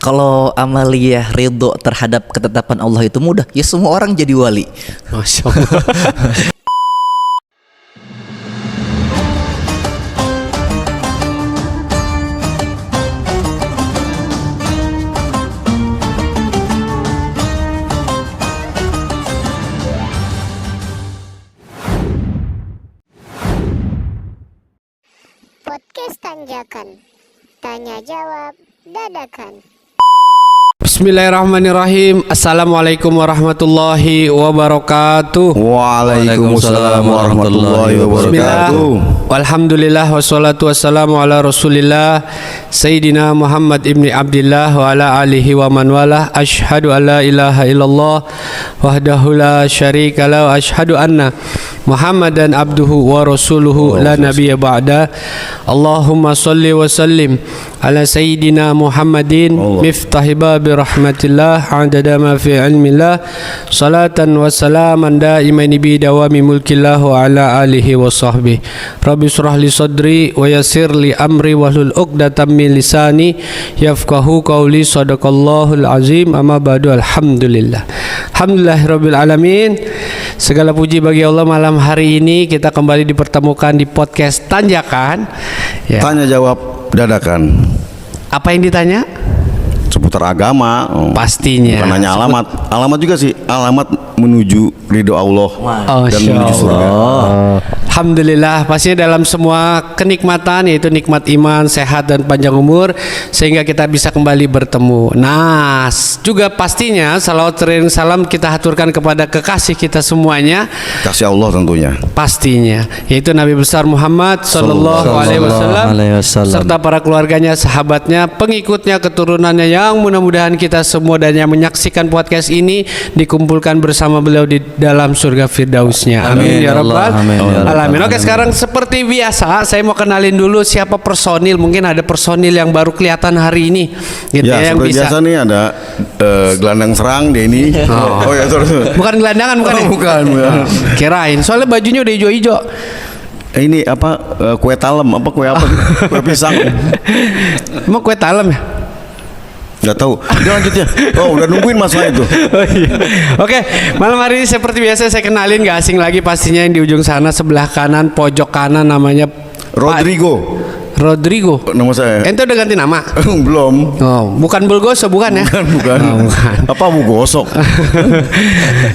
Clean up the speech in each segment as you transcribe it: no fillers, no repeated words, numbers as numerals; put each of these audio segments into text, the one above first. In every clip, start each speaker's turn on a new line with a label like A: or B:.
A: Kalau Amalia ridho terhadap ketetapan Allah itu mudah, ya semua orang jadi wali.
B: Masya Allah.
C: Podcast Tanjakan, tanya jawab dadakan.
B: Bismillahirrahmanirrahim. Assalamualaikum warahmatullahi wabarakatuh.
D: Waalaikumsalam warahmatullahi wabarakatuh.
B: Alhamdulillah wassalatu wassalamu ala Rasulillah Sayyidina Muhammad ibni Abdillah wa ala alihi wa man walah. Asyhadu an la ilaha illallah wahdahu la syarika lah wa asyhadu anna Muhammadan abduhu wa rasuluhu la nabiyya ba'da. Allahumma salli wa sallim ala Sayyidina Muhammadin miftahi babi rahmatillah adada ma fi ilmillah salatan wa salaman daimaini bi dawami mulkillah wa ala alihi wa sahbihi. Rabbi shrah li sadri wa yassir li amri wahlul 'uqdatam min lisani yafqahu qawli. Shadaqallahul azim. Amma ba'du. Alhamdulillah. Alhamdulillahirabbil alamin. Segala puji bagi Allah. Malam hari ini kita kembali dipertemukan di podcast Tanjakan ya.
D: Tanya jawab dadakan.
B: Apa yang ditanya?
D: Seputar agama.
B: Pastinya.
D: Bukan hanya alamat. Alamat juga sih. Alamat menuju ridho Allah dan menuju surga.
B: Alhamdulillah, pastinya dalam semua kenikmatan, yaitu nikmat iman, sehat dan panjang umur, sehingga kita bisa kembali bertemu. Nah, juga pastinya salawat dan salam kita haturkan kepada kekasih kita semuanya.
D: Kasih Allah tentunya.
B: Pastinya, yaitu Nabi besar Muhammad Sallallahu Alaihi Wasallam serta para keluarganya, sahabatnya, pengikutnya, keturunannya, yang mudah-mudahan kita semua dan yang menyaksikan podcast ini dikumpulkan bersama beliau di dalam surga Firdausnya. Amin ya rabbal alamin. Oke, sekarang seperti biasa saya mau kenalin dulu siapa personil. Mungkin ada personil yang baru kelihatan hari ini gitu
D: Ya,
B: yang
D: seperti
B: bisa.
D: biasa nih ada gelandang serang Denny. Oh ya, sorry.
B: Bukan gelandangan, bukan ya?
D: Bukan.
B: Kirain, soalnya bajunya udah hijau-hijau.
D: Ini apa kue talem apa kue apa? Kue pisang.
B: Emang kue talem ya?
D: Gak tahu. Dia lanjut ya. Oh, udah nungguin masalah itu.
B: Oh, iya. Oke, malam hari ini seperti biasa saya kenalin, gak asing lagi pastinya yang di ujung sana sebelah kanan pojok kanan namanya
D: Rodrigo.
B: Rodrigo.
D: Nama saya.
B: Ente udah ganti nama?
D: Belum.
B: Oh, bukan Bulgoso, bukan ya?
D: Bukan.
B: Oh, bukan.
D: Apa bu gosok?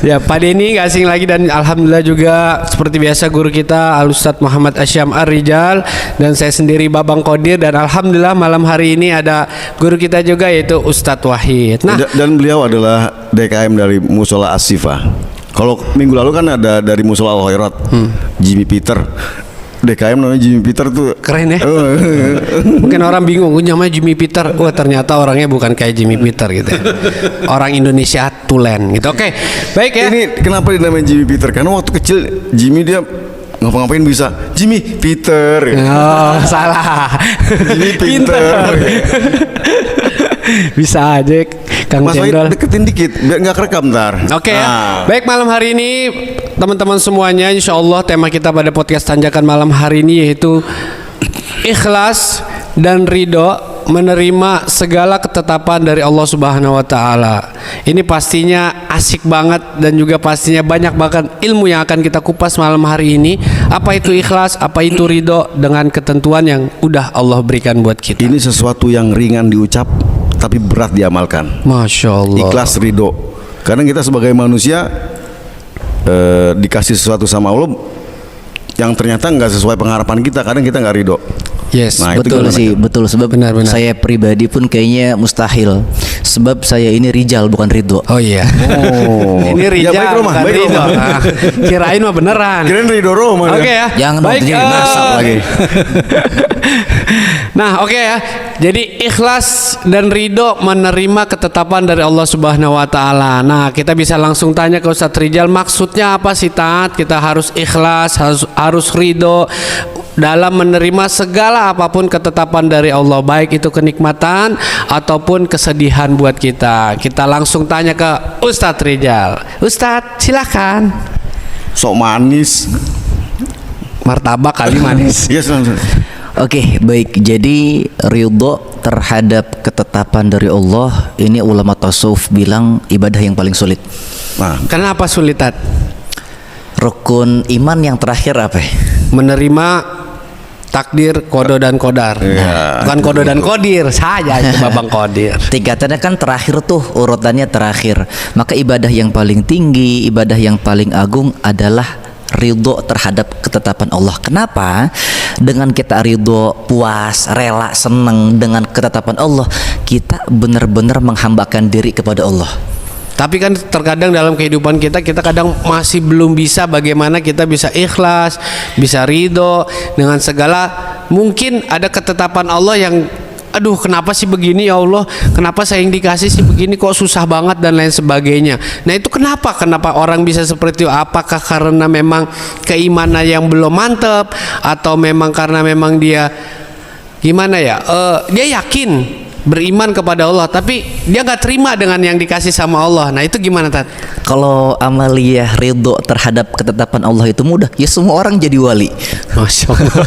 B: Ya, Pak Denny gak asing lagi, dan alhamdulillah juga seperti biasa guru kita Al-Ustadz Muhammad Asyam Ar-Rijal, dan saya sendiri Babang Qadir, dan alhamdulillah malam hari ini ada guru kita juga yaitu Ustadz Wahid. Nah,
D: Dan beliau adalah DKM dari Musola As-Sifah. Kalau minggu lalu kan ada dari Musola Al-Khairat, Jimmy Peter. DKM namanya Jimmy Peter tuh
B: keren ya. Mungkin orang bingung, namanya Jimmy Peter. Wah, ternyata orangnya bukan kayak Jimmy Peter gitu ya. Orang Indonesia tulen gitu. Oke, baik ya.
D: Ini kenapa dinamain Jimmy Peter? Karena waktu kecil Jimmy dia ngapa-ngapain bisa Jimmy Peter.
B: Oh, salah.
D: Jimmy Peter.
B: Bisa aja Kang
D: Mas Wahid
B: Cendol.
D: deketin dikit biar nggak kerekam ntar.
B: Oke ya.
D: Nah.
B: Baik, malam hari ini teman-teman semuanya, insya Allah tema kita pada podcast Tanjakan malam hari ini yaitu ikhlas dan ridho menerima segala ketetapan dari Allah Subhanahu wa taala. Ini pastinya asik banget dan juga pastinya banyak banget ilmu yang akan kita kupas malam hari ini. Apa itu ikhlas, apa itu ridho dengan ketentuan yang udah Allah berikan buat kita.
D: Ini sesuatu yang ringan diucap tapi berat diamalkan.
B: Masya Allah.
D: Ikhlas ridho. Karena kita sebagai manusia dikasih sesuatu sama Allah yang ternyata nggak sesuai pengharapan kita, kadang kita nggak ridho.
B: Yes,
D: Nah, itu
A: Betul
D: gimana,
A: sih,
D: Kak?
A: betul. Sebab
B: Benar-benar.
A: saya pribadi pun kayaknya mustahil. Sebab saya ini rijal bukan ridho.
B: Oh iya.
D: Oh.
B: Ini Rijal,
D: Ya, baik, Roma,
B: bukan
D: baik,
B: Ridho.
D: Roma.
B: Ah, kirain mah beneran.
D: Kirain ridho Roma.
B: Oke ya.
A: Jangan
B: Baik.
A: jadi nasab lagi.
B: Nah, oke ya. Jadi ikhlas dan ridho menerima ketetapan dari Allah Subhanahu wa taala. Nah, kita bisa langsung tanya ke Ustadz Rijal, maksudnya apa sih Tat? Kita harus ikhlas, harus ridho dalam menerima segala apapun ketetapan dari Allah, baik itu kenikmatan ataupun kesedihan buat kita. Kita langsung tanya ke Ustadz Rijal. Ustadz, silakan.
D: Sok manis.
B: Martabak kali manis.
D: Yes, langsung.
A: Oke, baik. Jadi ridho terhadap ketetapan dari Allah, ini ulama tasawuf bilang ibadah yang paling sulit.
D: Nah,
B: Kenapa sulit, Tat?
A: Rukun iman yang terakhir apa ya?
B: Menerima takdir, kodo dan kodar.
D: Iya,
B: Bukan kodo dan kodir saja itu Babang Kodir.
A: Tingkatannya kan terakhir tuh, urutannya terakhir. Maka ibadah yang paling tinggi, ibadah yang paling agung adalah ridho terhadap ketetapan Allah. Kenapa? Dengan kita ridho, puas, rela, senang dengan ketetapan Allah, kita benar-benar menghambakan diri kepada Allah.
B: Tapi kan terkadang dalam kehidupan kita kadang masih belum bisa bagaimana kita bisa ikhlas, bisa ridho dengan segala, mungkin ada ketetapan Allah yang aduh kenapa sih begini ya Allah, kenapa saya yang dikasih sih begini kok susah banget dan lain sebagainya. Nah itu kenapa orang bisa seperti itu? Apakah karena memang keimanan yang belum mantap, atau memang karena memang dia gimana ya, dia yakin beriman kepada Allah tapi dia nggak terima dengan yang dikasih sama Allah. Nah itu gimana, Tat?
A: Kalau amaliyah ridho terhadap ketetapan Allah itu mudah, ya semua orang jadi wali.
B: Masya Allah.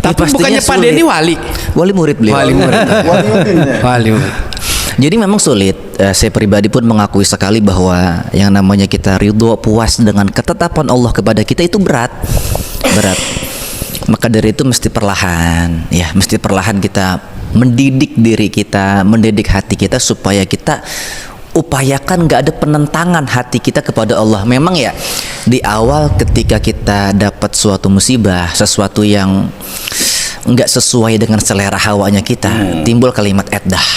B: Tapi
A: pastinya
B: bukannya Pak
A: sulit.
B: Denny wali?
A: Wali murid beliau.
B: Wali murid. Wali murid.
A: Jadi memang sulit. Saya pribadi pun mengakui sekali bahwa yang namanya kita ridho, puas dengan ketetapan Allah kepada kita itu berat. Maka dari itu mesti perlahan, ya, mesti perlahan kita mendidik diri kita, mendidik hati kita supaya kita upayakan nggak ada penentangan hati kita kepada Allah. Memang ya di awal ketika kita dapat suatu musibah, sesuatu yang nggak sesuai dengan selera hawanya kita, timbul kalimat edah.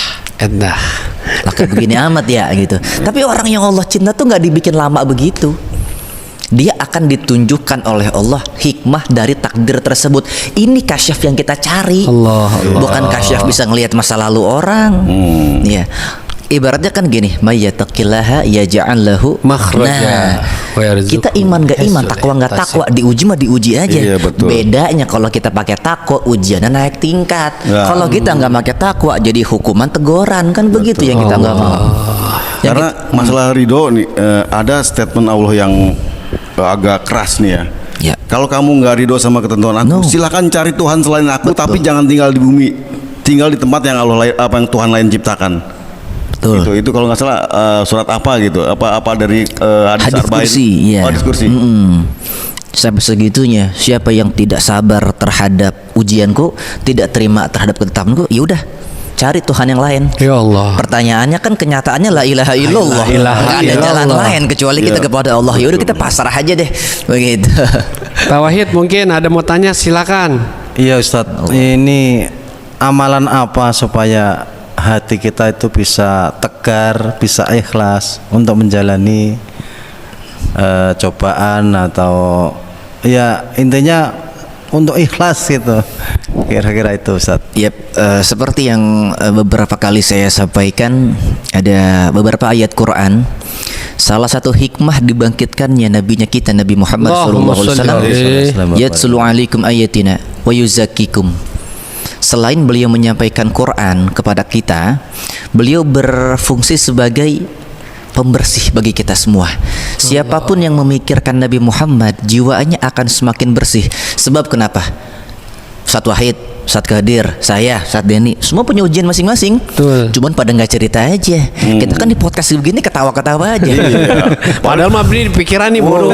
A: Lah kayak begini amat ya gitu. Tapi orang yang Allah cinta tuh nggak dibikin lama begitu. Dia akan ditunjukkan oleh Allah hikmah dari takdir tersebut. Ini kasyaf yang kita cari.
B: Allah.
A: Bukan kasyaf bisa ngelihat masa lalu orang. Ya. Ibaratnya kan gini, mayyattaqillaha yaj'al lahu
B: Makhraja. Wa yarzuqhu
A: kita iman gak iman, takwa gak takwa, diuji mah diuji aja.
D: Iya, betul.
A: Bedanya kalau kita pakai takwa, ujiannya naik tingkat.
D: Ya.
A: Kalau kita nggak pakai takwa, jadi hukuman teguran, kan begitu yang kita nggak mau. Yang
D: karena masalah ridho nih, ada statement Allah yang agak keras nih ya.
A: Ya.
D: Kalau kamu nggak ridho sama ketentuan aku,
A: No.
D: silakan cari Tuhan selain aku,
A: Betul.
D: tapi jangan tinggal di bumi, tinggal di tempat yang yang Tuhan lain ciptakan.
A: Betul.
D: Itu kalau nggak salah surat apa gitu, apa dari hadis
A: Hadis
D: Arba'in.
A: kursi, iya.
D: Hadis kursi.
A: Sampai segitunya, siapa yang tidak sabar terhadap ujianku, tidak terima terhadap ketetapanku, ya udah cari Tuhan yang lain.
B: Ya Allah.
A: Pertanyaannya kan kenyataannya la ilaha illallah.
B: La ilaha
A: Nggak ada jalan
B: illallah.
A: lain kecuali kita kepada Allah. Ya udah kita pasrah aja deh. Begitu.
B: Pak Wahid mungkin ada mau tanya, silakan.
E: Iya Ustadz, ini amalan apa supaya hati kita itu bisa tegar, bisa ikhlas untuk menjalani cobaan atau ya intinya untuk ikhlas gitu. Kira-kira itu Ustadz.
A: Yep, seperti yang beberapa kali saya sampaikan, ada beberapa ayat Quran. Salah satu hikmah dibangkitkannya nabinya kita Nabi Muhammad sallallahu alaihi wasallam, yatslu alaikum ayatina wa yuzakkikum. Selain beliau menyampaikan Quran kepada kita, beliau berfungsi sebagai pembersih bagi kita semua. Siapapun yang memikirkan Nabi Muhammad, jiwanya akan semakin bersih. Sebab kenapa? Ustadz Wahid, Ustadz Kadir, saya, Ustadz Denny, semua punya ujian masing-masing.
B: Betul.
A: Cuman pada nggak cerita aja. Kita kan di podcast begini ketawa-ketawa aja.
B: Padahal mah beli pikiran nih bodoh.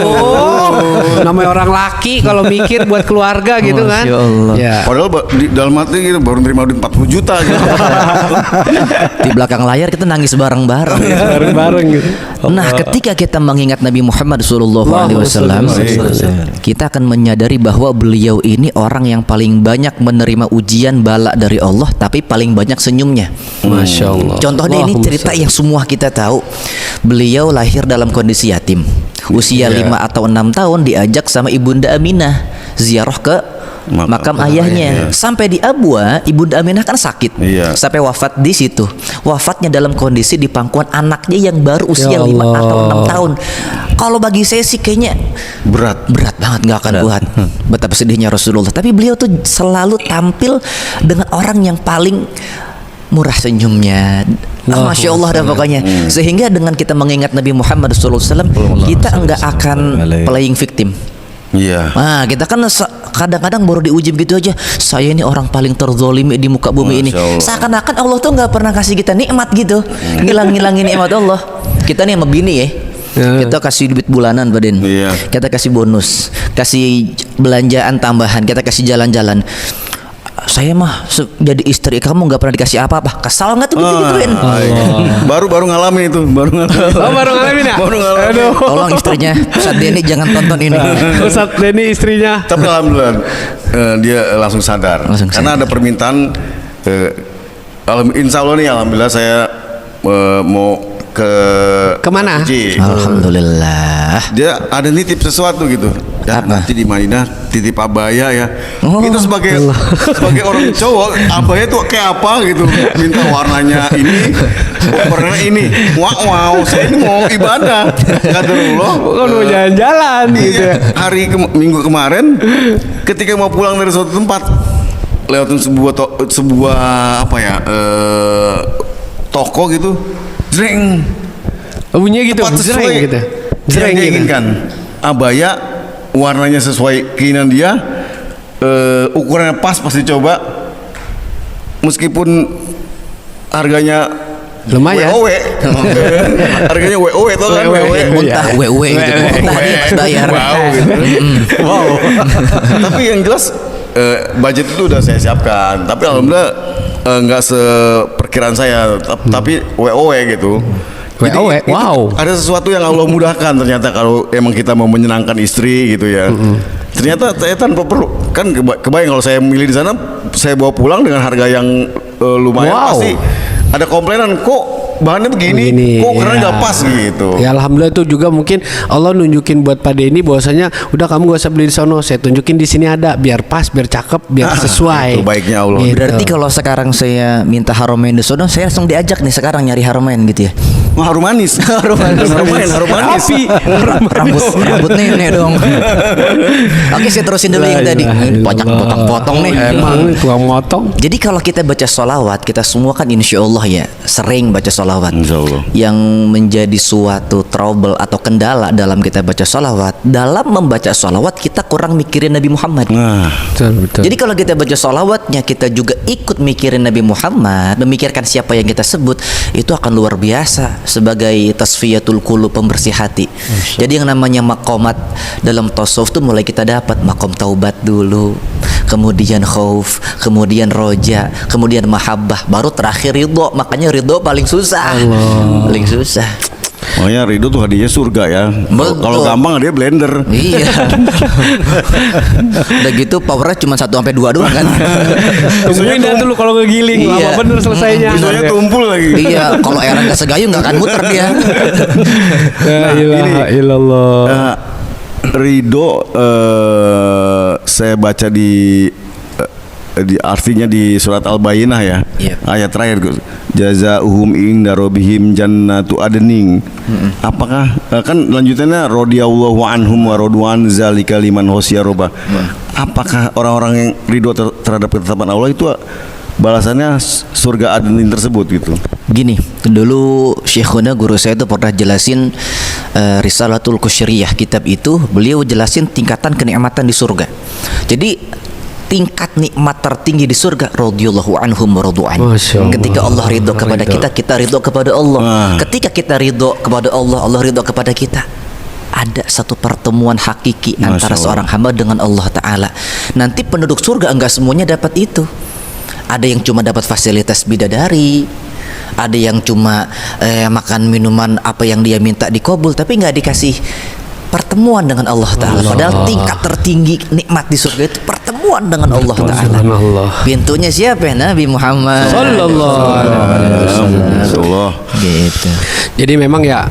B: Namanya orang laki kalau mikir buat keluarga gitu kan.
A: Masya Allah.
B: Ya.
D: Padahal di dalam hati gitu baru nerima duit 40 juta gitu.
A: Di belakang layar kita nangis bareng-bareng.
B: Bareng-bareng gitu.
A: Nah, ketika kita mengingat Nabi Muhammad SAW, kita akan menyadari bahwa beliau ini orang yang paling banyak menerima ujian bala dari Allah, tapi paling banyak senyumnya.
B: Masya Allah.
A: Contohnya ini
B: Allahumma
A: cerita
B: salli.
A: yang semua kita tahu. Beliau lahir dalam kondisi yatim. Usia 5 atau 6 tahun diajak sama Ibunda Aminah ziarah ke makam ayahnya. Sampai di Abwa, Ibunda Aminah kan sakit.
D: Iya.
A: Sampai wafat di situ. Wafatnya dalam kondisi di pangkuan anaknya yang baru usia
B: Ya
A: 5
B: Allah.
A: atau 6 tahun. Kalau bagi saya sih kayaknya
D: Berat.
A: banget, nggak akan kuat. Betapa sedihnya Rasulullah. Tapi beliau tuh selalu tampil dengan orang yang paling murah senyumnya. Masya Allah dah pokoknya. Sehingga dengan kita mengingat Nabi Muhammad SAW, kita enggak akan playing victim.
D: Iya.
A: Nah, kita kan kadang-kadang baru diuji begitu aja. Saya ini orang paling terzolimi di muka bumi ini.
D: Masya Allah.
A: Seakan-akan Allah tuh nggak pernah kasih kita nikmat gitu, ngilang-ngilangin nikmat Allah. Kita nih sama bini ya. Kita kasih duit bulanan Baden,
D: Iya.
A: kita kasih bonus, kasih belanjaan tambahan, kita kasih jalan-jalan. Saya mah jadi istri kamu nggak pernah dikasih apa-apa. Kesal nggak tuh gitu-gituin?
D: Baru ngalamin itu, baru ngalamin.
B: Oh, baru ngalamin ya?
D: Baru ngalamin.
B: Aduh.
A: Tolong istrinya, Ustadz Denny jangan tonton ini.
B: Ustadz Denny istrinya.
D: Tapi alhamdulillah dia langsung sadar.
A: Langsung
D: Karena ada permintaan insya Allah nih alhamdulillah saya mau ke
B: Kemana?
D: Haji.
A: Alhamdulillah.
D: Dia ada nitip sesuatu gitu. Ya,
A: Apa?
D: nanti di Madinah titip abaya ya.
A: Oh,
D: Itu sebagai orang cowok, abaya itu kayak apa gitu. Minta warnanya ini, warnanya ini. Wow, saya ini mau ibadah. Kata Allah.
B: Bukan mau jalan-jalan gitu ya.
D: Minggu kemarin ketika mau pulang dari suatu tempat lewatin sebuah apa ya toko gitu, jreng,
B: Bunyinya gitu,
D: tepat
B: jreng
D: sesuai
B: gitu.
D: yang
B: Jreng
D: dia
B: gitu.
D: inginkan. Abaya warnanya sesuai keinginan dia, ukurannya pas dicoba, meskipun harganya
B: Lumayan.
D: WOW. Harganya WOW tuh kan,
B: WOW.
D: WOW.
A: Muntah, wewe gitu. Muntah nih pas bayar.
D: Wow, gitu. Wow. Tapi yang jelas budget itu udah saya siapkan. Tapi alhamdulillah nggak seperkiraan saya. Tapi WOW gitu.
B: WOW,
D: Jadi,
B: wow.
D: ada sesuatu yang Allah mudahkan ternyata kalau emang kita mau menyenangkan istri gitu ya. Ternyata saya tanpa perlu kan kebayang kalau saya milih di sana, saya bawa pulang dengan harga yang lumayan
B: Wow.
D: pasti ada komplainan kok bahannya begini, kok karena nggak pas gitu.
B: Ya alhamdulillah itu juga mungkin Allah nunjukin buat Pak Denny bahwasanya udah kamu gak usah beli di sono, saya tunjukin di sini ada biar pas, biar cakep, biar sesuai.
D: Itu baiknya Allah.
B: Gitu.
A: Berarti kalau sekarang saya minta haromain di sono, saya langsung diajak nih sekarang nyari haromain gitu ya.
D: Wah, harum manis. harum manis.
B: Api.
A: Rambut nenek dong. Oke, saya terusin dulu yang tadi. Banyak potong-potong nih.
B: Emang tukang motong.
A: Jadi kalau kita baca sholawat, kita semua kan insya Allah ya sering baca sholawat.
D: Insya Allah.
A: Yang menjadi suatu trouble atau kendala dalam kita baca sholawat, dalam membaca sholawat kita kurang mikirin Nabi Muhammad.
D: Nah,
B: Betul.
A: Jadi kalau kita baca sholawatnya, kita juga ikut mikirin Nabi Muhammad, memikirkan siapa yang kita sebut, itu akan luar biasa sebagai tasfiyatul qulub, pembersih hati. Jadi yang namanya maqamat dalam tasawuf itu mulai kita dapat maqam taubat dulu, kemudian khauf, kemudian roja, kemudian mahabbah, baru terakhir ridho. Makanya ridho paling susah. Paling susah.
D: makanya Ridho tuh hadiahnya surga ya.
A: Betul.
D: Kalau gampang dia blender.
A: Iya. Udah gitu powernya cuma 1 sampai 2 doang kan.
B: Tungguin dah dulu kalau ngegiling,
A: Iya.
B: lama bener selesainya.
D: Pisaunya tumpul lagi.
A: Iya, kalau era nggak segayung nggak akan muter dia.
B: La ilaha illallah.
D: Ridho saya baca di artinya di surat Al-Bayyinah ya.
A: Iya.
D: Ayat terakhir jazaohum inda rabbihim jannatu adnin. Apakah kan lanjutannya radhiyallahu anhum wa radwan zalika liman khosya rabbah. Apakah orang-orang yang ridho terhadap ketetapan Allah itu balasannya surga adnin tersebut gitu?
A: Gini, dulu Syekhuna guru saya itu pernah jelasin Risalatul Qusyriyah, kitab itu beliau jelasin tingkatan kenikmatan di surga. Jadi tingkat nikmat tertinggi di surga radhiyallahu anhum wa radwan.
B: Masya Allah.
A: Ketika Allah ridho kepada kita, kita ridho kepada Allah. Ketika kita ridho kepada Allah, Allah ridho kepada kita. Ada satu pertemuan hakiki
D: Masya
A: antara
D: Allah.
A: seorang hamba dengan Allah Ta'ala. Nanti penduduk surga enggak semuanya dapat itu. Ada yang cuma dapat fasilitas bidadari, ada yang cuma makan minuman apa yang dia minta dikabul, tapi nggak dikasih pertemuan dengan Allah Ta'ala. Padahal tingkat tertinggi nikmat di surga itu pertemuan dengan Allah Ta'ala.
B: Subhanallah.
A: Pintunya siapa ya? Nabi Muhammad
B: Sallallahu alaihi wasallam.
D: Insyaallah.
A: gitu.
B: Jadi memang ya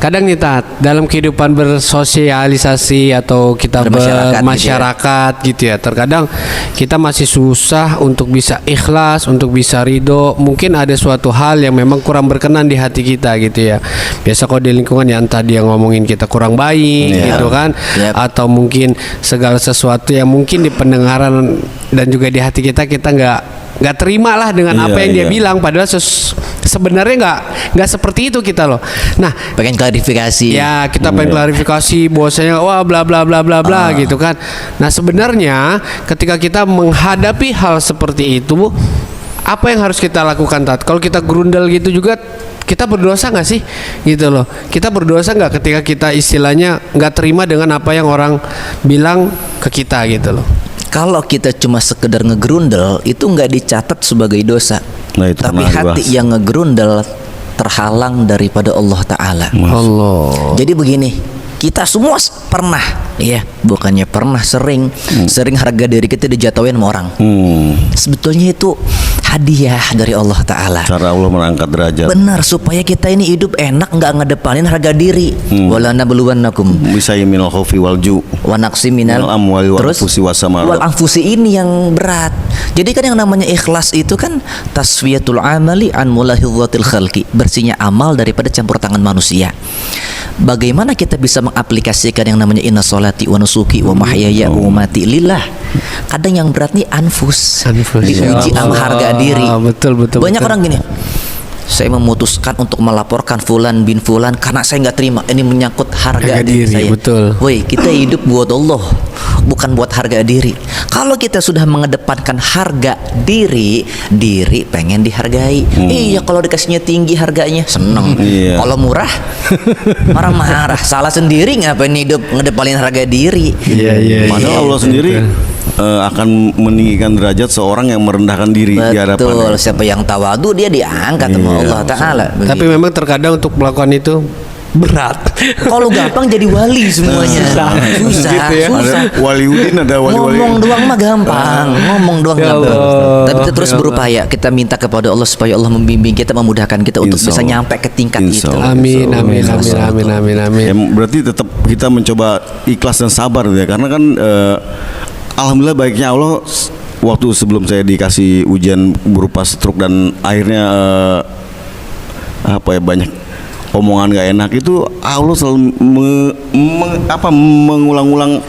B: kadang nih Tat, dalam kehidupan bersosialisasi atau kita bermasyarakat gitu ya, terkadang kita masih susah untuk bisa ikhlas, untuk bisa ridho. Mungkin ada suatu hal yang memang kurang berkenan di hati kita gitu ya. Biasa kalau di lingkungan yang tadi yang ngomongin kita kurang baik gitu kan, atau mungkin segala sesuatu yang mungkin di pendengaran dan juga di hati kita nggak terima lah dengan apa yang dia bilang, padahal sebenarnya nggak seperti itu kita loh. Nah,
A: Pengen klarifikasi.
B: ya kita pengen klarifikasi bahwasanya wah bla bla bla bla bla gitu kan. Nah sebenarnya ketika kita menghadapi hal seperti itu, apa yang harus kita lakukan, Tat? Kalau kita grundel gitu juga, kita berdosa nggak sih gitu loh? Kita berdosa nggak ketika kita istilahnya nggak terima dengan apa yang orang bilang ke kita gitu loh?
A: Kalau kita cuma sekedar ngegrundel itu nggak dicatat sebagai dosa.
D: Nah, itu
A: Tapi
D: pernah
A: hati
D: dibahas.
A: yang ngegrundel terhalang daripada Allah Ta'ala.
B: Allah.
A: Jadi begini, kita semua pernah, ya, bukannya pernah, sering harga diri kita dijatuhin sama orang. Sebetulnya itu hadiah dari Allah Ta'ala.
D: Cara Allah mengangkat derajat.
A: Benar, supaya kita ini hidup enak, nggak ngedepanin harga diri. Wala nabluwannakum
D: Bisa minal khaufi wal ju.
A: wa naqsi minal
D: Wal amwali wal
A: terus
D: anfusi was samarat.
A: wal anfusi ini yang berat. Jadi kan yang namanya ikhlas itu kan tasfiyatul amali an mulahidzatil khalqi, bersihnya amal daripada campur tangan manusia. Bagaimana kita bisa mengaplikasikan yang namanya inna sholati wa nusuki wa mahyaya wa mamati lillah? Kadang yang berat nih anfus. Diuji sama harga diri.
B: Betul.
A: Banyak orang gini, saya memutuskan untuk melaporkan fulan bin fulan karena saya nggak terima, ini menyangkut harga diri saya.
B: Betul.
A: Woi, kita hidup buat Allah, bukan buat harga diri. Kalau kita sudah mengedepankan harga diri pengen dihargai. Iya, kalau dikasihnya tinggi harganya seneng.
D: Iya.
A: Kalau murah marah-marah. Salah sendiri, ngapain hidup ngedepanin harga diri.
B: Iya.
D: Padahal Allah sendiri akan meninggikan derajat seorang yang merendahkan diri di
A: Betul,
D: hadapannya.
A: siapa yang tawadu dia diangkat sama
D: Iya,
A: Allah Ta'ala.
B: Tapi memang terkadang untuk melakukan itu berat.
A: Kalau gampang jadi wali semuanya. Susah.
B: Gitu ya.
A: Susah.
D: Ada waliudin, ada wali-wali.
A: Ngomong doang mah gampang, ngomong doang
B: Ya
A: gampang.
B: Allah,
A: Tapi kita terus
B: ya Allah.
A: berupaya, kita minta kepada Allah supaya Allah membimbing kita, memudahkan kita untuk
D: Insya
A: bisa
D: Allah.
A: nyampe ke tingkat
D: Insya
A: itu.
D: Allah.
B: Amin.
D: Ya, berarti tetap kita mencoba ikhlas dan sabar ya, karena kan alhamdulillah baiknya Allah waktu sebelum saya dikasih ujian berupa stroke dan akhirnya banyak omongan gak enak itu, Allah selalu mengulang-ulang.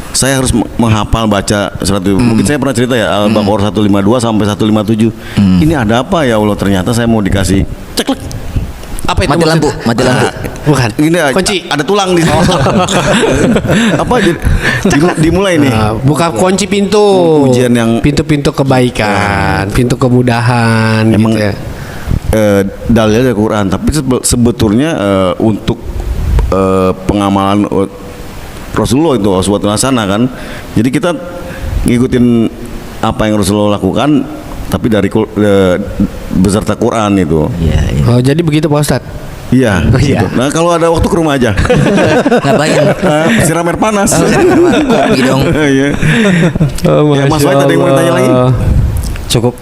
D: Saya harus menghafal baca surat itu. Mungkin saya pernah cerita ya, Al-Baqarah 152 sampai 157. Ini ada apa ya Allah, ternyata saya mau dikasih ceklek.
B: Apa itu
A: Mati lampu,
B: maksudnya?
A: mati lampu.
B: Bukan.
D: Ini
B: Kunci.
D: ada tulang di sini. Apa dimulai nih?
B: Nah, buka kunci pintu.
D: Ujian yang-
B: pintu-pintu kebaikan, pintu kemudahan
D: Emang
B: gitu ya.
D: dalilnya dari Quran, tapi sebetulnya untuk pengamalan Rasulullah itu uswatun hasanah kan. Jadi kita ngikutin apa yang Rasulullah lakukan, tapi dari beserta Quran itu.
A: Iya, iya.
B: Oh, jadi begitu Pak Ustadz.
D: Iya.
B: iya.
D: Gitu. Nah kalau ada waktu ke rumah aja.
A: Ngapain?
D: Siram air panas.
A: Kopi dong.
D: Iya.
B: Oh,
D: Ya, Mas Wahid, ada yang mau ditanya lagi?
E: Cukup.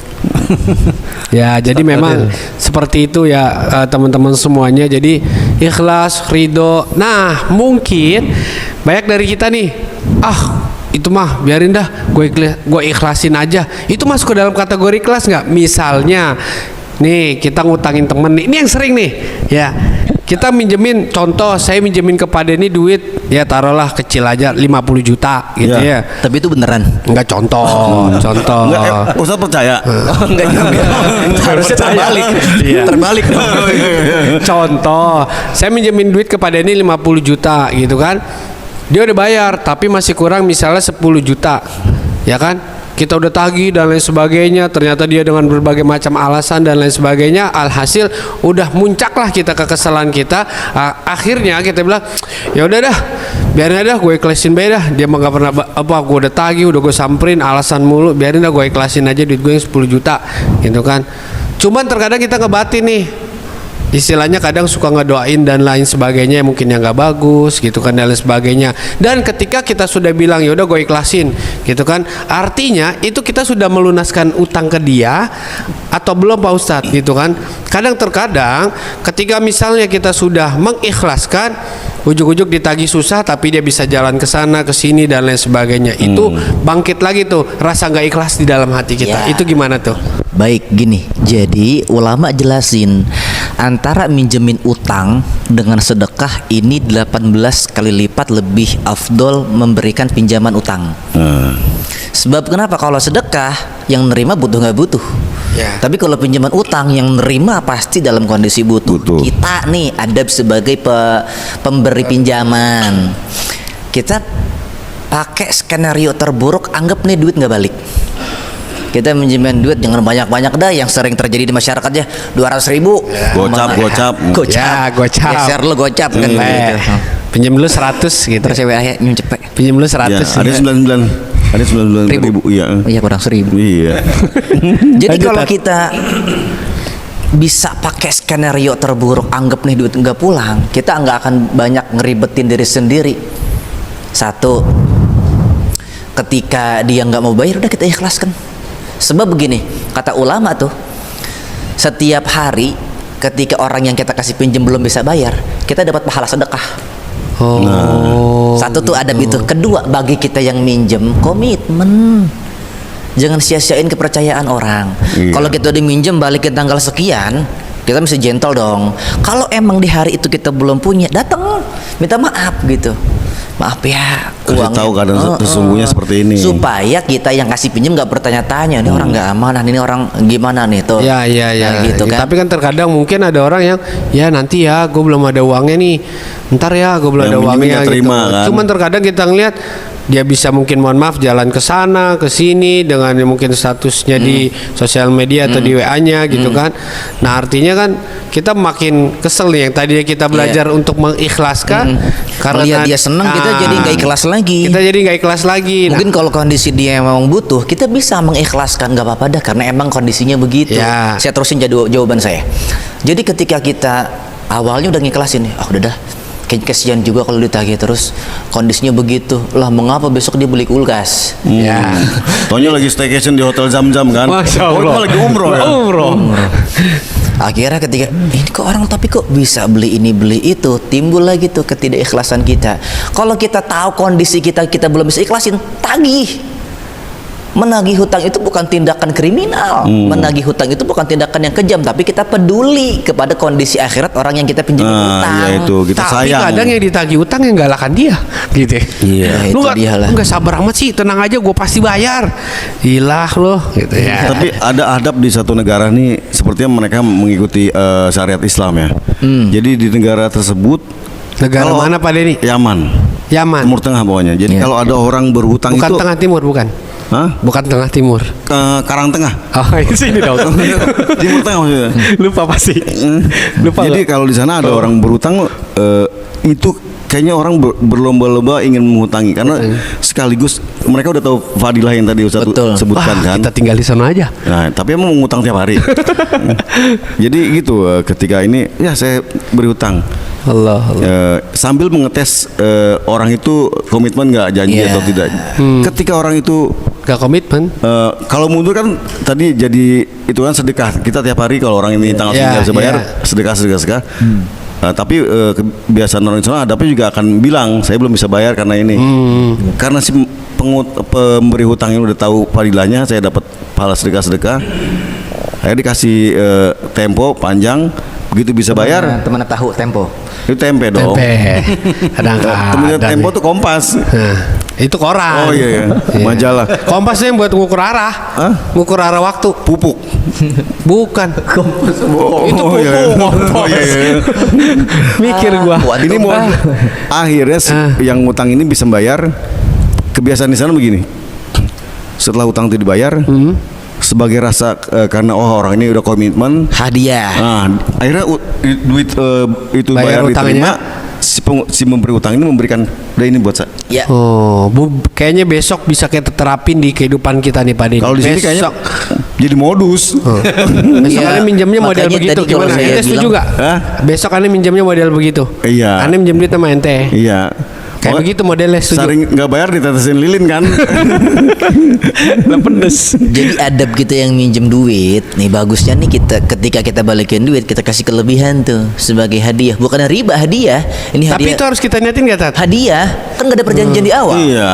B: Ya, jadi memang seperti itu ya teman-teman semuanya. Jadi ikhlas, ridho. Nah, mungkin banyak dari kita nih, itu mah biarin dah, gue ikhlasin aja. Itu masuk ke dalam kategori ikhlas nggak? Misalnya, nih kita ngutangin temen nih, ini yang sering nih, ya. Kita minjemin, contoh saya minjemin kepada ini duit, ya taruhlah kecil aja 50 juta gitu
D: Ya.
B: ya.
A: Tapi itu beneran.
B: Enggak contoh.
D: Enggak, Ustaz percaya.
A: Enggak juga. Harusnya terbalik.
B: Iya.
A: Terbalik dong.
B: Contoh, saya minjemin duit kepada ini 50 juta gitu kan. Dia udah bayar tapi masih kurang misalnya 10 juta. Ya kan? Kita udah tagih dan lain sebagainya, ternyata dia dengan berbagai macam alasan dan lain sebagainya, alhasil udah muncaklah kita ke kesalahan kita. Akhirnya kita bilang, ya udah dah, biarin aja gue ikhlasin bae dah. Dia mah gak pernah gue udah tagih, udah gue samperin alasan mulu, biarin dah gue ikhlasin aja duit gue yang 10 juta gitu kan. Cuman terkadang kita ngebatin nih, istilahnya kadang suka ngedoain dan lain sebagainya, mungkin yang nggak bagus gitu kan dan lain sebagainya. Dan ketika kita sudah bilang ya udah gue ikhlasin gitu kan, artinya itu kita sudah melunaskan utang ke dia atau belum Pak Ustadz gitu kan. Terkadang ketika misalnya kita sudah mengikhlaskan, ujuk-ujuk ditagih susah tapi dia bisa jalan ke sana ke sini dan lain sebagainya, itu bangkit lagi tuh rasa nggak ikhlas di dalam hati kita.
A: Ya.
B: Itu gimana tuh?
A: Baik, gini. Jadi ulama jelasin antara minjemin utang dengan sedekah ini 18 kali lipat lebih afdol memberikan pinjaman utang. Sebab kenapa? Kalau sedekah yang nerima butuh nggak butuh.
B: Ya.
A: Tapi kalau pinjaman utang yang nerima pasti dalam kondisi butuh.
D: Butuh.
A: Kita nih adab sebagai pemberi pinjaman. Kita pakai skenario terburuk, anggap nih duit nggak balik. Kita minjemin duit jangan banyak-banyak dah, yang sering terjadi di masyarakat ya 200.000
D: Gocap.
B: Ya, gocap.
A: Geser lu gocap kan begitu.
B: Pinjam dulu 100 gitu.
A: Terus cewek aja cepet.
B: Pinjam dulu
D: Ya,
B: 100.
D: ada 99. Ada 99.000. Iya.
A: Iya kurang 1.000.
D: Iya.
A: Jadi
B: Lanjut,
A: kalau
B: Tat.
A: kita bisa pakai skenario terburuk, anggap nih duit nggak pulang, kita nggak akan banyak ngeribetin diri sendiri. Satu, ketika dia nggak mau bayar, udah kita ikhlaskan. Sebab begini, kata ulama tuh, setiap hari ketika orang yang kita kasih pinjam belum bisa bayar, kita dapat pahala sedekah.
B: Oh.
A: Satu tuh adab itu. Kedua, bagi kita yang minjem, komitmen. Jangan sia-siain kepercayaan orang.
D: Iya.
A: Kalau kita udah minjem balikin tanggal sekian, kita mesti gentle dong. Kalau emang di hari itu kita belum punya, datang minta maaf gitu. Maaf ya,
D: Kasih tahu keadaan sesungguhnya seperti ini.
A: supaya kita yang kasih pinjam nggak bertanya-tanya, ini orang nggak amanah, ini orang gimana nih tuh.
B: Ya,
A: Nah, gitu
B: Ya,
A: kan.
B: Tapi kan terkadang mungkin ada orang yang ya nanti ya gue belum ada uangnya nih. Ntar ya gue belum
D: Yang
B: ada
D: minjem
B: uangnya
D: nggak
B: gitu.
D: terima, kan.
B: Cuman terkadang kita ngeliat dia bisa mungkin mohon maaf jalan ke sana ke sini dengan mungkin statusnya di sosial media atau di WA-nya gitu kan. Nah, artinya kan kita makin kesel nih yang tadinya kita belajar untuk mengikhlaskan karena
A: Lihat dia senang, kita jadi nggak ikhlas lagi.
B: Kita jadi nggak ikhlas lagi. Nah,
A: Mungkin kalau kondisi dia memang butuh, kita bisa mengikhlaskan, nggak apa-apa dah, karena emang kondisinya begitu.
B: Ya.
A: Saya terusin jawaban saya. Jadi ketika kita awalnya udah ngikhlasin, udah dah, kayaknya kasihan juga kalau ditagih terus, kondisinya begitu. Lah mengapa besok dia beli kulkas?
B: ya.
D: Taunya lagi staycation di Hotel Zam-Zam kan.
B: Masya
D: Oh, itu
B: Allah.
D: lagi umroh ya.
B: Umroh.
A: Akhirnya ketika ini kok orang tapi kok bisa beli ini beli itu, timbul lagi tuh ketidakikhlasan kita. Kalau kita tahu kondisi kita belum bisa ikhlasin, tagih. Menagih hutang itu bukan tindakan kriminal. Menagih hutang itu bukan tindakan yang kejam, tapi kita peduli kepada kondisi akhirat orang yang kita pinjam hutang.
D: Iya itu kita
B: Tapi
D: sayang.
B: kadang yang ditagih utang yang galakan dia, gitu.
A: Iya,
B: Lu
A: itu dia lah.
B: nggak sabar amat sih, tenang aja, gue pasti bayar. Ilah lo, gitu ya.
D: Tapi ada adab di satu negara nih, sepertinya mereka mengikuti syariat Islam ya. Jadi di negara tersebut,
B: Negara
D: kalau-
B: mana Pak Denny?
D: Yaman,
B: Yaman.
D: Timur Tengah pokoknya. Jadi
A: Iya.
D: kalau ada orang berhutang
B: Bukan
D: itu,
B: tengah timur, bukan?
D: Hah?
B: Bukan tengah timur.
D: Karang Tengah,
B: Oh, ini sini dong.
D: Timur Tengah maksudnya.
B: Lupa pasti. Lupa.
D: Jadi kalau di sana ada orang berhutang, itu kayaknya orang berlomba-lomba ingin menghutangi karena sekaligus mereka udah tahu fadilah yang tadi Ustaz
A: Betul.
D: sebutkan kan.
B: Kita tinggal di sana aja.
D: Nah, tapi emang mengutang tiap hari. Jadi gitu, ketika ini ya saya berhutang.
B: Allah.
D: Sambil mengetes orang itu komitmen nggak, janji
A: Iya.
D: atau tidak. Ketika orang itu
B: Gak komitmen.
D: kalau mundur kan tadi jadi itu kan sedekah. Kita tiap hari kalau orang ini tanggal
B: Iya,
D: segini nggak bisa bayar,
B: iya.
D: sedekah. Tapi kebiasaan orang sana adabnya juga akan bilang saya belum bisa bayar karena ini. Karena si pemberi hutang ini udah tahu fadilahnya, saya dapat pahala sedekah. Saya dikasih tempo panjang, begitu bisa bayar
A: Teman tahu tempo.
D: itu tempe dong.
B: Tempe.
D: Temennya
B: Kadang-kadang.
D: tempo tuh Kompas.
B: Nah, itu koran.
D: Oh iya, majalah.
B: Kompas tuh yang buat ngukur arah.
D: Hah?
B: Ngukur arah waktu.
D: Pupuk.
B: Bukan. Itu
D: Oh, iya, iya.
B: pupuk.
D: Oh, iya, iya.
B: Mikir gua.
D: Ini mau akhirnya yang ngutang ini bisa bayar. Kebiasaan di sana begini. Setelah utang itu dibayar, sebagai rasa karena orang ini udah komitmen.
A: Hadiah.
D: Nah, akhirnya duit itu
B: Bayar
D: bayar diterima.
B: utangnya.
D: Si memberi utang ini memberikan, udah ini buat saya.
A: Ya.
B: Oh, kayaknya besok bisa kita terapin di kehidupan kita nih Pak Denny.
D: Kalau di sini kayaknya
B: Besok.
D: jadi modus.
B: Besok
A: Iya.
B: aneh minjemnya model
A: Makanya
B: begitu
A: tadi kalau
B: gimana?
A: saya
B: Ente setuju
A: bilang-
B: gak?
D: Hah?
B: Besok aneh minjemnya model begitu.
D: Iya.
B: Aneh minjem duit sama ente.
D: Iya.
B: Kayak begitu modelnya, setuju.
D: Sering nggak bayar ditetesin lilin kan?
B: Lah pedes.
A: Jadi adab kita yang minjem duit, nih bagusnya nih kita ketika kita balikin duit kita kasih kelebihan tuh sebagai hadiah, bukan riba, hadiah. Ini
B: Tapi
A: hadiah.
B: itu harus kita niatin gak Tat?
A: Hadiah kan gak ada perjanjian di awal.
D: Iya.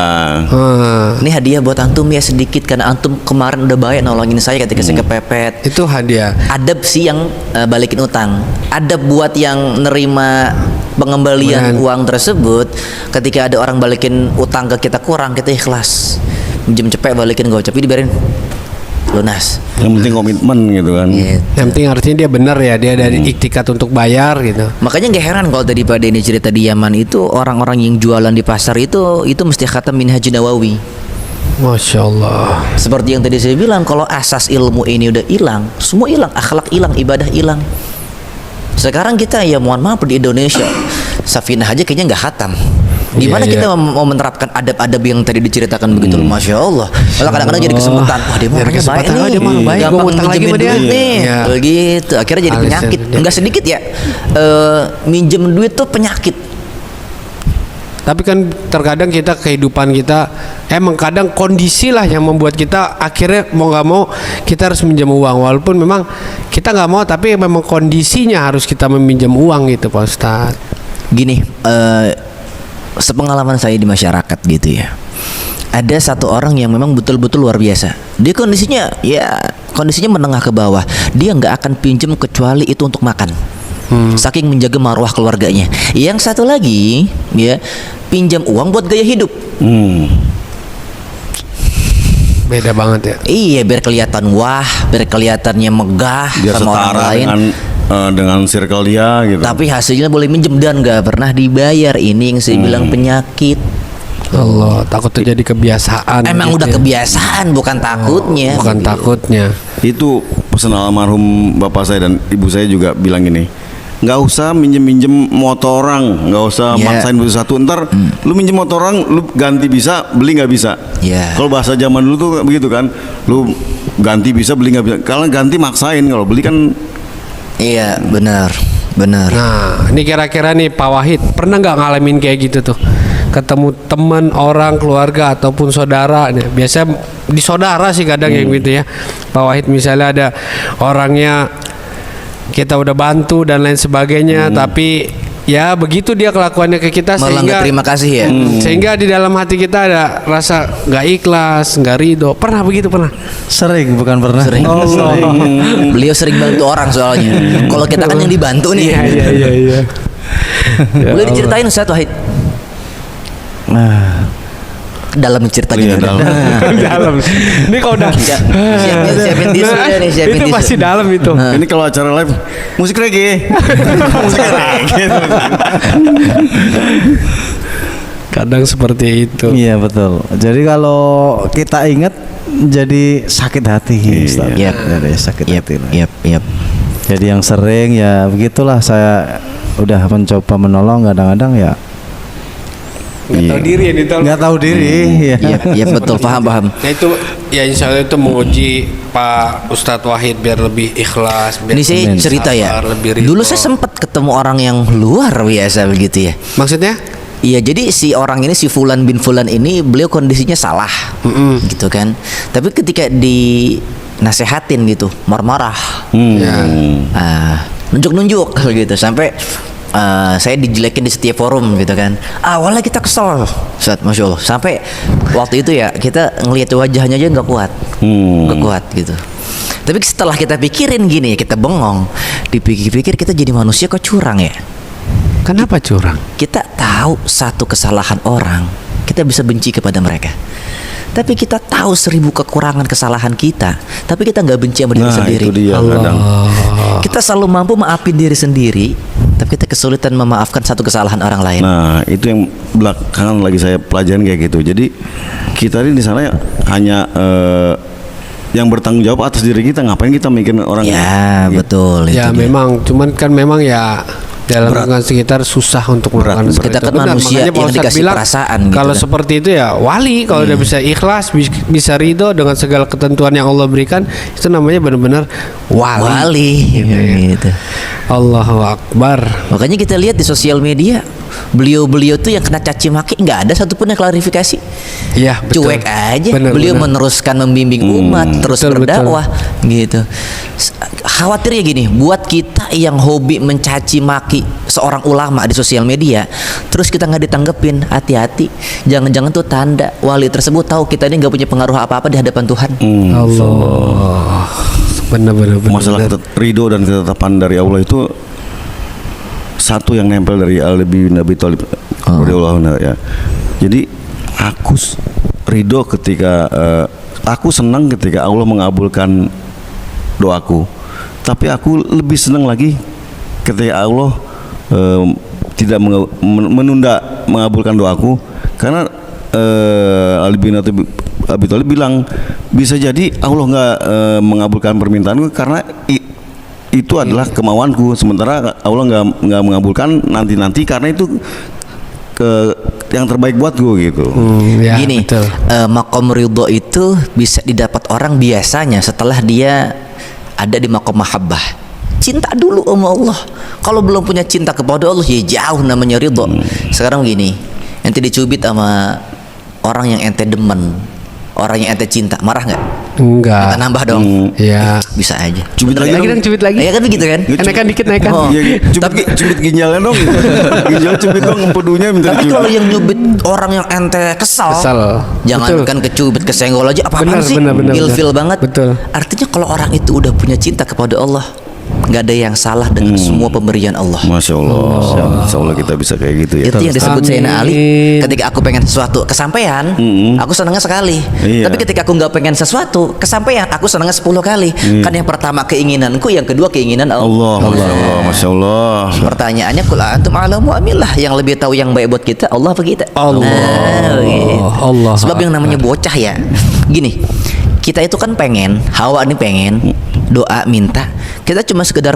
A: Ini hadiah buat antum ya sedikit karena antum kemarin udah baik nolongin saya ketika saya kepepet.
B: Itu hadiah.
A: Adab sih yang balikin utang. Adab buat yang nerima pengembalian uang tersebut. Ketika ada orang balikin utang ke kita kurang, kita ikhlas. Minjem cepet balikin gocap, ini dibiarin. lunas.
D: Yang penting komitmen gitu kan.
A: Gitu.
B: Yang penting artinya dia benar ya, dia ada iktikat untuk bayar gitu.
A: Makanya nggak heran kalau tadi Pak Denny cerita di Yaman itu orang-orang yang jualan di pasar itu mesti khatam Minhaj Nawawi.
B: Masya Allah.
A: Seperti yang tadi saya bilang, kalau asas ilmu ini udah hilang, semua hilang, akhlak hilang, ibadah hilang. Sekarang kita ya mohon maaf di Indonesia, Safinah aja kayaknya nggak khatam. Di mana
B: Iya,
A: kita mau menerapkan adab-adab yang tadi diceritakan begitu loh, Masya Allah. Malah kadang-kadang jadi kesempatan, wah dia mah
B: Jadi
A: orangnya baik
B: kesempatan,
A: nih,
B: dia mah baik, gua
A: gampang
B: utang lagi
A: minjemin
B: sama dia.
A: duit nih,
B: Iya.
A: begitu. Akhirnya jadi
B: Alasan
A: penyakit.
B: dia.
A: Nggak sedikit ya, minjem duit tuh penyakit.
B: Tapi kan terkadang kita kehidupan kita emang kadang kondisi lah yang membuat kita akhirnya mau nggak mau kita harus minjam uang, walaupun memang kita nggak mau, tapi memang kondisinya harus kita meminjam uang gitu Pak Ustadz.
A: Gini, sepengalaman saya di masyarakat gitu ya, ada satu orang yang memang betul-betul luar biasa. Dia kondisinya menengah ke bawah. Dia nggak akan pinjam kecuali itu untuk makan. Saking menjaga marwah keluarganya. Yang satu lagi ya pinjam uang buat gaya hidup.
B: Beda banget ya.
A: Iya, biar kelihatan wah, biar kelihatannya megah
D: Dia
A: sama orang
D: setara
A: lain.
D: dengan circle dia gitu.
A: Tapi hasilnya boleh minjem dan nggak pernah dibayar. Ini yang saya bilang penyakit.
B: Allah, takut terjadi kebiasaan.
A: Emang
B: gitu
A: udah
B: ya.
A: kebiasaan, bukan takutnya.
B: Bukan takutnya.
D: Itu pesan almarhum bapak saya dan ibu saya juga bilang gini, nggak usah minjem motor orang, nggak usah
A: Yeah.
D: maksain beli satu. Ntar lu minjem motor orang, lu ganti bisa, beli nggak bisa.
A: Yeah.
D: Kalau bahasa zaman dulu tuh begitu kan, lu ganti bisa, beli nggak bisa. Kalau ganti maksain, kalau beli kan
A: Iya, benar.
B: Nah, ini kira-kira nih Pak Wahid pernah nggak ngalamin kayak gitu tuh? Ketemu teman, orang, keluarga ataupun saudara. Biasa di saudara sih kadang yang gitu ya. Pak Wahid misalnya ada orangnya kita udah bantu dan lain sebagainya, tapi ya begitu dia kelakuannya ke kita
A: Malah
B: sehingga
A: nggak terima kasih ya.
B: sehingga di dalam hati kita ada rasa nggak ikhlas, nggak ridho. Pernah begitu pernah?
E: Sering, bukan pernah.
A: Sering. Beliau sering bantu orang soalnya. Kalau kita kan yang dibantu nih.
B: Iya.
A: Boleh diceritain Ustaz Wahid?
E: Nah,
A: Dalam cerita
D: Iya,
A: gitu.
D: dalam.
B: Dalam. Ini kalau udah
A: Siapin tisu ya nih, siapin
B: itu
A: tisu.
B: pasti dalam itu.
D: ini kalau acara live musik reggae. Musik reggae.
B: Kadang seperti itu.
E: iya betul. Jadi kalau kita ingat jadi sakit hati, Ustaz.
A: Yap.
E: Jadi sakit hati. lah.
A: Yap.
E: Jadi yang sering ya begitulah, saya udah mencoba menolong, kadang-kadang ya
B: Nggak tahu diri ya ditolong.
E: nggak tahu diri. Ya.
A: Iya, betul, paham.
B: Nah itu ya insya Allah itu menguji Pak Ustadz Wahid biar lebih ikhlas. Biar
A: Ini saya
B: lebih
A: cerita ya.
B: sabar, lebih ridho.
A: Dulu saya sempat ketemu orang yang luar biasa begitu ya.
B: Maksudnya?
A: Iya, jadi si orang ini, si Fulan bin Fulan ini, beliau kondisinya salah, gitu kan. Tapi ketika dinasehatin gitu, marah-marah,
B: Ya.
A: nunjuk-nunjuk gitu, sampai saya dijelekin di setiap forum gitu kan. Awalnya kita kesel, Ustaz, Masya Allah. Sampai waktu itu ya kita ngelihat wajahnya aja nggak kuat, gitu. Tapi setelah kita pikirin gini, kita bengong, dipikir-pikir kita jadi manusia kok curang ya.
B: Kenapa curang?
A: Kita tahu satu kesalahan orang, kita bisa benci kepada mereka. Tapi kita tahu 1000 kekurangan kesalahan kita, tapi kita nggak benci sama diri
D: Nah,
A: sendiri.
D: itu dia kadang.
A: Kita selalu mampu maafin diri sendiri, tapi kita kesulitan memaafkan satu kesalahan orang lain.
D: Nah, itu yang belakangan lagi saya pelajarin kayak gitu. Jadi kita ini di sana hanya yang bertanggung jawab atas diri kita. Ngapain kita mikirin orang?
A: Ya, betul.
B: Ya
A: itu dia.
B: memang, cuman kan memang ya dalam lingkungan sekitar susah untuk melakukan seperti
A: Kita
B: itu.
A: kan
B: Benar,
A: manusia
B: makanya Pak
A: yang
B: Ustadz
A: dikasih
B: bilang,
A: perasaan gitu
B: kalau
A: kan.
B: seperti itu ya wali, kalau udah bisa ikhlas, bisa ridho dengan segala ketentuan yang Allah berikan, itu namanya benar-benar wali.
A: Gitu.
B: Allahu Akbar.
A: Makanya kita lihat di sosial media, beliau-beliau tuh yang kena caci maki nggak ada satupun yang klarifikasi.
B: Iya, betul.
A: Cuek aja.
B: Benar,
A: Beliau
B: benar.
A: meneruskan membimbing umat, terus
B: Betul,
A: berdakwah gitu. Khawatirnya gini, buat kita yang hobi mencaci maki seorang ulama di sosial media, terus kita nggak ditanggepin, hati-hati. Jangan-jangan tuh tanda wali tersebut tahu kita ini nggak punya pengaruh apa-apa di hadapan Tuhan.
B: Allah. Benar-benar.
D: Masalah ridho dan ketetapan dari Allah itu satu yang nempel dari Ali bin Abi Thalib radhiyallahu anhu ya. Jadi aku ridho ketika aku senang ketika Allah mengabulkan doaku, tapi aku lebih senang lagi ketika Allah tidak menunda mengabulkan doaku, karena Ali bin Abi Thalib bilang bisa jadi Allah nggak mengabulkan permintaanku karena itu adalah kemauanku, sementara Allah nggak mengabulkan nanti karena itu yang terbaik buatku gitu.
B: Ya,
A: Gini, makom ridho itu bisa didapat orang biasanya setelah dia ada di makom mahabbah. Cinta dulu sama Allah. Kalau belum punya cinta kepada Allah, ya jauh namanya ridho. Sekarang gini, ente dicubit sama orang yang ente demen, orang yang ente cinta, marah nggak?
B: Enggak.
A: Kita nambah dong.
B: Ya.
A: Bisa aja.
D: Cubit lagi dong.
B: Cubit lagi.
A: Ya kan begitu kan?
B: Naikkan dikit, naikkan.
A: Oh.
D: Iya, cubit ginjalnya dong. Ginjal cubit dong, empedunya minta
A: Tapi
D: dicubit.
A: kalau yang nyubit orang yang ente kesal, jangankan kecubit kesenggol aja, apaan sih?
B: Benar,
A: Ilfil banget.
B: Betul.
A: Artinya kalau orang itu udah punya cinta kepada Allah, nggak ada yang salah dengan semua pemberian Allah.
D: Masya Allah, Masya Allah kita bisa kayak gitu ya.
A: Itu yang disebut Sayyidina Ali.
B: Amin.
A: Ketika aku pengen sesuatu kesampaian, aku senangnya sekali.
D: Iya.
A: Tapi ketika aku nggak pengen sesuatu kesampaian, aku senangnya 10 kali. Kan yang pertama keinginanku, yang kedua keinginan Allah.
D: Masya Allah, Masya Allah.
A: Pertanyaannya, kul antum a'lamu amillah, yang lebih tahu yang baik buat kita Allah apa kita?
B: Allah.
A: Gitu.
B: Allah.
A: Sebab yang namanya bocah ya, gini, kita itu kan pengen, Hawa ini pengen doa minta, kita cuma sekedar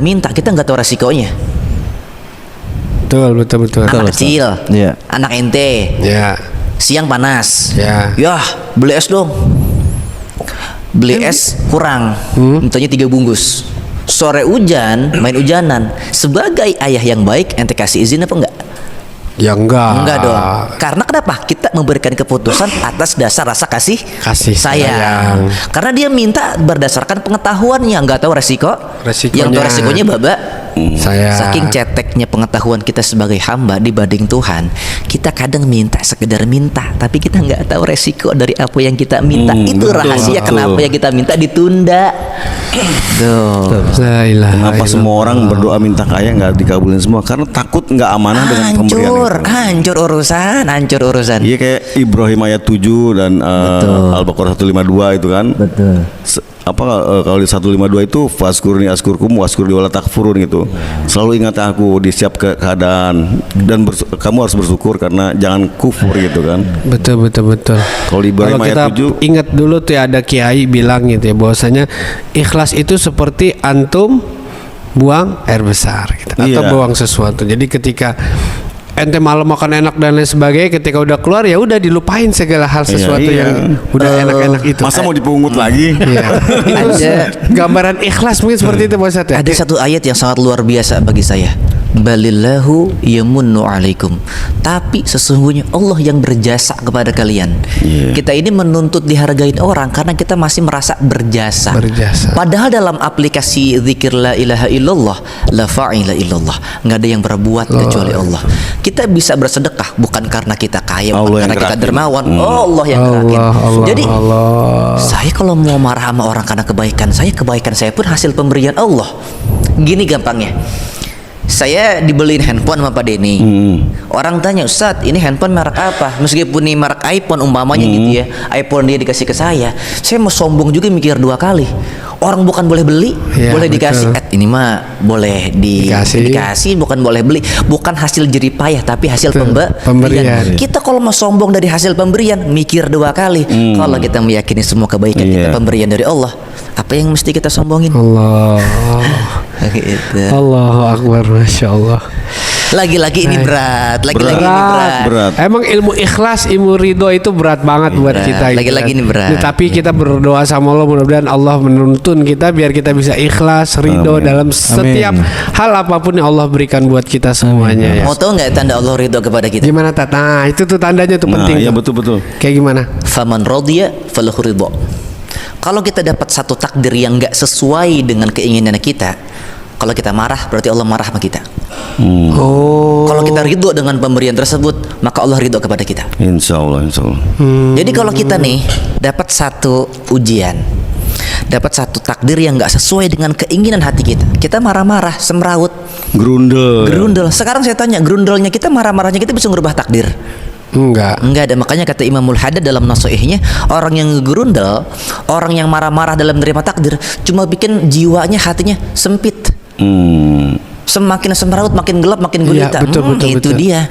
A: minta, kita nggak tahu resikonya.
B: Betul.
A: Anak kecil,
E: Iya.
A: anak ente,
B: Ya.
A: siang panas,
B: Ya.
A: yah beli es dong, beli es kurang, mintanya 3 bungkus. Sore hujan, main hujanan. Sebagai ayah yang baik, ente kasih izin apa enggak?
B: Ya enggak.
A: Enggak dong. Karena kenapa? Kita memberikan keputusan atas dasar rasa kasih sayang. Karena dia minta berdasarkan pengetahuannya, nggak tahu
B: Resikonya.
A: Yang tahu resikonya babak.
B: Saya.
A: Saking ceteknya pengetahuan kita sebagai hamba dibanding Tuhan, kita kadang minta sekedar minta, tapi kita nggak tahu resiko dari apa yang kita minta. Itu rahasia kenapa yang kita minta ditunda. Tuh.
B: La ilaha
D: Kenapa
B: illallah.
D: semua orang berdoa minta kaya nggak dikabulin semua? Karena takut nggak amanah dengan pemberian itu.
A: Hancur urusan.
D: Iya, kayak Ibrahim ayat 7 dan Al-Baqarah 152 itu kan.
A: Betul.
D: Kalau di 152 itu faskurni askurkum waskurni wala takfurun gitu. Selalu ingat aku di setiap keadaan dan kamu harus bersyukur karena jangan kufur gitu kan.
B: Betul.
D: Kalau di Ibrahim
B: Kalau kita
D: ayat 7
B: ingat dulu tuh ada kiai bilang gitu ya, bahwasanya ikhlas itu seperti antum buang air besar gitu, atau
D: Iya.
B: buang sesuatu. Jadi ketika ente malam makan enak dan lain sebagainya, ketika udah keluar ya udah dilupain segala hal sesuatu
D: iya.
B: yang udah enak-enak itu.
D: masa mau dipungut lagi?
B: Iya. Itu
A: Ada-
B: gambaran ikhlas mungkin seperti itu Pak Ustadz ya.
A: Ada satu ayat yang sangat luar biasa bagi saya. Balillahu yamunnu alaikum. Tapi sesungguhnya Allah yang berjasa kepada kalian.
D: Iya.
A: Kita ini menuntut dihargain orang karena kita masih merasa berjasa.
B: Berjasa.
A: Padahal dalam aplikasi zikir la ilaha illallah, la fa'ila illallah, nggak ada yang berbuat kecuali Allah. Kita bisa bersedekah bukan karena kita kaya, bukan
D: Allah yang
A: karena kita
D: gerakin.
A: dermawan. Allah yang gerakin.
B: Allah,
A: Jadi
B: Allah.
A: saya kalau mau marah sama orang karena kebaikan saya pun hasil pemberian Allah. Gini gampangnya. Saya dibeliin handphone sama Pak Denny. Orang tanya, Ustadz, ini handphone merek apa? Meskipun ini merek iPhone umpamanya gitu ya, iPhone dia dikasih ke saya mau sombong juga mikir 2 kali. Orang bukan boleh beli,
B: Iya,
A: boleh dikasih.
B: betul.
A: Ini mah boleh dikasih, bukan boleh beli. Bukan hasil jeripayah, tapi hasil
B: Betul, pemberian.
A: Kita kalau mau sombong dari hasil pemberian, mikir 2 kali. Kalau kita meyakini semua kebaikan kita
D: Iya.
A: pemberian dari Allah, apa yang mesti kita sombongin?
B: Allah.
A: Gitu.
B: Allahu Akbar, Masya Allah.
A: Lagi-lagi ini berat, lagi-lagi ini
B: Berat.
D: Berat.
B: Emang ilmu ikhlas, ilmu ridho itu berat banget buat
A: Berat.
B: kita.
A: Lagi-lagi ini berat.
B: Tapi kita berdoa sama Allah, mudah-mudahan Allah menuntun kita biar kita bisa ikhlas, ridho
D: Amin.
B: dalam setiap hal apapun yang Allah berikan buat kita semuanya. Ya.
A: Mau tahu nggak tanda Allah ridho kepada kita?
B: Gimana Tat? Nah itu tuh tandanya tuh
D: Nah,
B: penting.
D: iya
B: tuh.
D: betul.
B: Kayak gimana?
A: Faman radiya falahu ridho. Kalau kita dapat satu takdir yang nggak sesuai dengan keinginan kita, kalau kita marah berarti Allah marah sama kita.
B: Oh.
A: Kalau kita ridho dengan pemberian tersebut, maka Allah ridho kepada kita.
D: Insya Allah.
A: Jadi kalau kita nih dapat satu ujian, dapat satu takdir yang nggak sesuai dengan keinginan hati kita marah-marah, semrawut,
D: Grundel.
A: gerundel. Sekarang saya tanya, gerundelnya kita, marah-marahnya kita bisa ngerubah takdir?
B: Enggak.
A: ada. Makanya kata Imamul Haddad dalam Nasihatnya, orang yang ngegerundel, orang yang marah-marah dalam menerima takdir, cuma bikin jiwanya, hatinya sempit. Semakin semeraut, makin gelap, makin
B: Iya,
A: gulita.
B: betul.
A: Itu dia.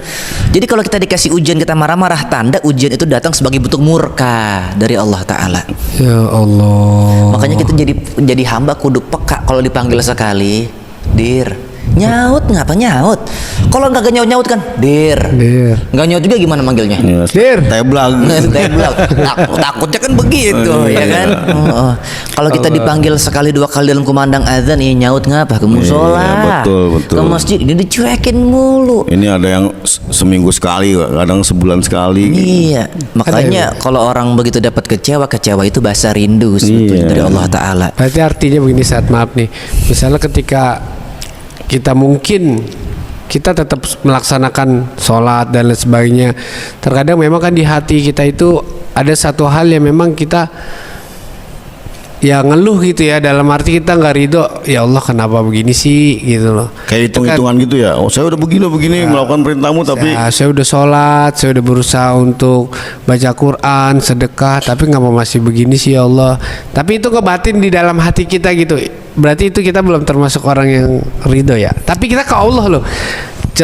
A: Jadi kalau kita dikasih ujian, kita marah-marah, tanda ujian itu datang sebagai bentuk murka dari Allah Ta'ala.
B: Ya Allah.
A: Makanya kita jadi hamba kudu peka kalau dipanggil sekali, dir. Nyaut ngapa nyaut? Kalau nggak nyaut kan, dir. Nggak nyaut juga gimana manggilnya?
B: Dir.
D: Teblag.
A: Takutnya kan begitu, ya kan? Kalau kita dipanggil sekali dua kali dalam kumandang azan, ya nyaut ngapa? Ke musola,
D: betul.
A: ke masjid, ini dicuekin mulu.
D: Ini ada yang seminggu sekali, kadang sebulan sekali.
A: Iya, makanya kalau orang begitu dapat kecewa itu bahasa rindu sebetulnya dari Allah Ta'ala.
B: Berarti artinya begini, saat maaf nih, misalnya ketika kita mungkin kita tetap melaksanakan sholat dan lain sebagainya, terkadang memang kan di hati kita itu ada satu hal yang memang kita ya ngeluh gitu ya, dalam arti kita nggak ridho, ya Allah kenapa begini sih gitu loh.
D: Kayak hitung-hitungan gitu ya. Oh, saya udah begini melakukan perintahmu, tapi
B: saya udah sholat, saya udah berusaha untuk baca Quran, sedekah, tapi ngapa masih begini sih ya Allah. Tapi itu ngebatin di dalam hati kita gitu. Berarti itu kita belum termasuk orang yang ridho ya. Tapi kita ke Allah loh.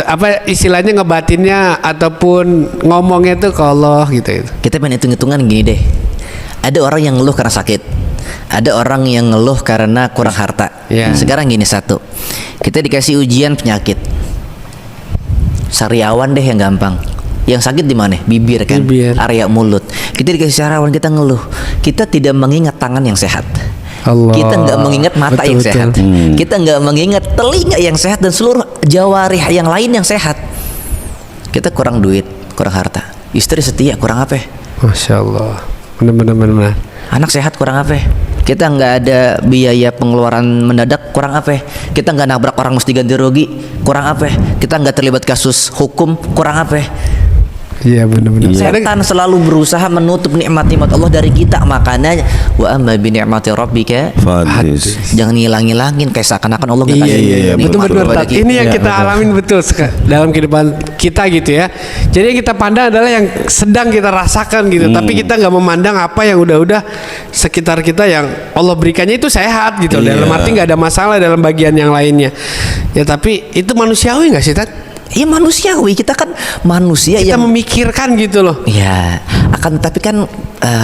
B: Apa istilahnya, ngebatinnya ataupun ngomongnya tuh ke Allah gitu.
A: Kita main hitung-hitungan gini deh. Ada orang yang ngeluh karena sakit, ada orang yang ngeluh karena kurang harta. Sekarang gini, satu, kita dikasih ujian penyakit, sariawan deh yang gampang. Yang sakit di mana? Bibir kan, area mulut. Kita dikasih sariawan, kita ngeluh. Kita tidak mengingat tangan yang sehat.
B: Allah.
A: Kita nggak mengingat mata yang sehat. Kita nggak mengingat telinga yang sehat dan seluruh jawarih yang lain yang sehat. Kita kurang duit, kurang harta. Istri setia, kurang apa?
B: Masya Allah. Benar.
A: Anak sehat, kurang apa? Kita nggak ada biaya pengeluaran mendadak, kurang apa? Kita nggak nabrak orang mesti ganti rugi, kurang apa? Kita nggak terlibat kasus hukum, kurang apa?
B: Iya benar-benar.
A: Setan selalu berusaha menutup nikmat-nikmat Allah dari kita. Makanya wa amma bi ni'mati rabbika
D: Fadis.
A: jangan ngilang-ngilangin kayak seakan-akan Allah nggak kasih.
D: Iya,
B: Betul-betul. Ini yang kita alamin betul dalam kehidupan kita gitu ya. Jadi yang kita pandang adalah yang sedang kita rasakan gitu. Tapi kita nggak memandang apa yang udah sekitar kita yang Allah berikannya itu sehat gitu. Dalam arti nggak ada masalah dalam bagian yang lainnya. Ya tapi itu manusiawi nggak sih, Tat?
A: Iya manusiawi, kita kan manusia
B: kita
A: yang
B: memikirkan gitu loh.
A: Ya, akan tapi kan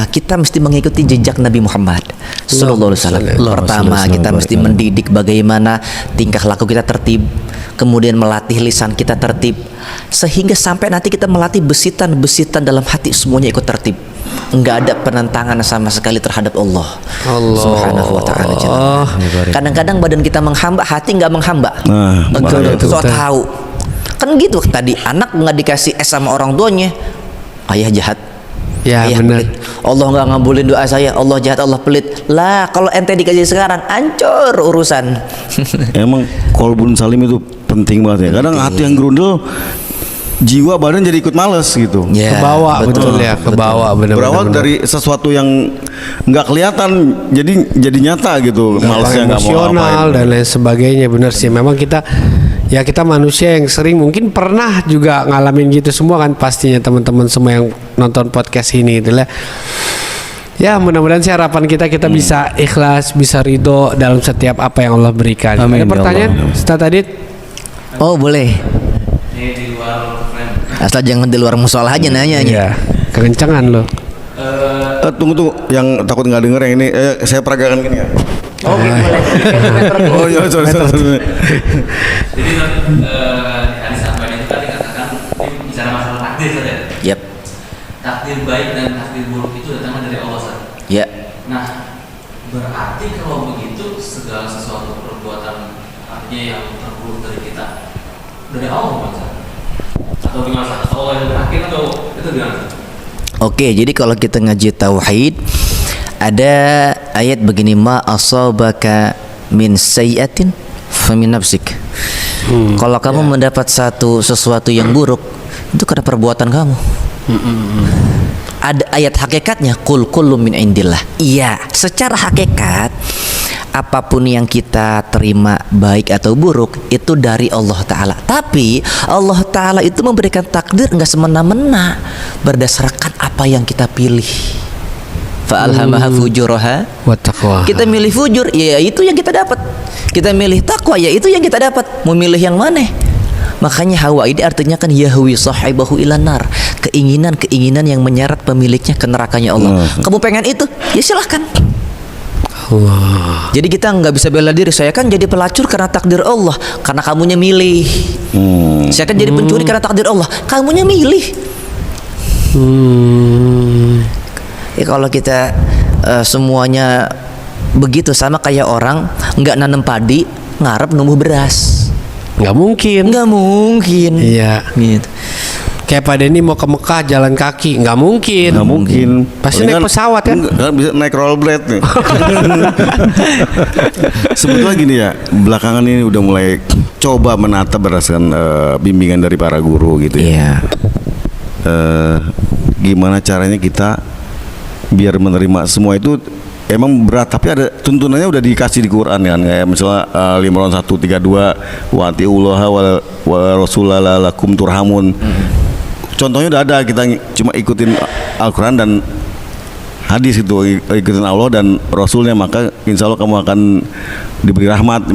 A: kita mesti mengikuti jejak Nabi Muhammad Sallallahu Alaihi Wasallam. Pertama, kita mesti mendidik bagaimana tingkah laku kita tertib, kemudian melatih lisan kita tertib, sehingga sampai nanti kita melatih besitan dalam hati semuanya ikut tertib. Enggak ada penentangan sama sekali terhadap Allah Subhanahu wa ta'ala. Kadang-kadang badan kita menghamba, hati nggak menghamba. So tahu kan gitu tadi, anak nggak dikasih es sama orang tuanya, ayah jahat, ayah pelit, Allah nggak ngabulin doa saya, Allah jahat, Allah pelit lah. Kalau ente dikasih sekarang, hancur urusan.
D: Emang kolbun salim itu penting banget ya. Kadang hati yang gerundel, jiwa badan jadi ikut males gitu.
B: Kebawa betul ya, kebawa benar-benar.
D: Berawal dari sesuatu yang nggak kelihatan, jadi nyata gitu. Malesnya nggak mau
B: emosional dan lain sebagainya. Benar sih, memang kita manusia yang sering mungkin pernah juga ngalamin gitu semua kan, pastinya teman-teman semua yang nonton podcast ini itulah. Ya mudah-mudahan sih harapan kita bisa ikhlas, bisa ridho dalam setiap apa yang Allah berikan. Ada pertanyaan Ustaz Adit?
A: Oh boleh. Asal jangan di luar musola aja nanya.
B: Iya, kekencangan loh.
D: Tunggu, yang takut nggak denger yang ini, saya peragakan gini ya.
A: Oh boleh.
D: Oh iya, sorry.
F: Jadi di hadis apa itu tadi katakan bicara masalah takdir saja.
A: Yap.
F: Takdir baik dan takdir buruk itu datangnya dari Allah saja.
A: Ya.
F: Nah, berarti kalau begitu segala sesuatu perbuatan artinya yang terburuk dari kita dari Allah bangsa. Atau gimana? Atau Allah yang berakhir atau itu gimana?
A: Oke, jadi kalau kita ngaji tauhid, ada ayat begini, ma asabaka min sayyi'atin famin nafsik. Kalau kamu mendapat sesuatu yang buruk, itu karena perbuatan kamu. Ada ayat hakikatnya, qul kullu min indillah. Iya, secara hakikat apapun yang kita terima baik atau buruk itu dari Allah Ta'ala. Tapi Allah Ta'ala itu memberikan takdir nggak semena-mena, berdasarkan apa yang kita pilih. Fa'alhamaha fujuraha
B: Wa taqwa.
A: Kita milih fujur, ya itu yang kita dapat. Kita milih takwa, ya itu yang kita dapat. Mau milih yang mana? Makanya hawa ini artinya kan yahwi sahibahu ilan nar, keinginan-keinginan yang menyeret pemiliknya ke nerakanya Allah. Kamu pengen itu, ya silahkan.
B: Allah.
A: Jadi kita nggak bisa bela diri. Saya kan jadi pelacur karena takdir Allah, karena kamunya milih. Saya kan jadi pencuri karena takdir Allah, kamunya milih. Ya kalau kita semuanya begitu, sama kayak orang nggak nanam padi ngarep numbuh beras,
B: Nggak mungkin.
A: nggak mungkin.
B: Iya.
A: Gitu.
B: Kayak Pak Denny mau ke Mekah jalan kaki, nggak mungkin.
D: Nggak mungkin.
B: Pasti
D: Paling
B: naik pesawat kan?
D: Nggak bisa naik rollerblade nih. Sebetulnya gini ya, belakangan ini udah mulai coba menata berdasarkan bimbingan dari para guru gitu ya.
A: Iya.
D: Gimana caranya kita biar menerima semua itu emang berat, tapi ada tuntunannya udah dikasih di Quran kan, kayak misalnya Al-Imran 132 wa atiullaha wa rasulallah lakum turhamun. Contohnya udah ada, kita cuma ikutin Al-Quran dan hadis itu, ikutin Allah dan Rasulnya, maka insya Allah kamu akan diberi rahmat.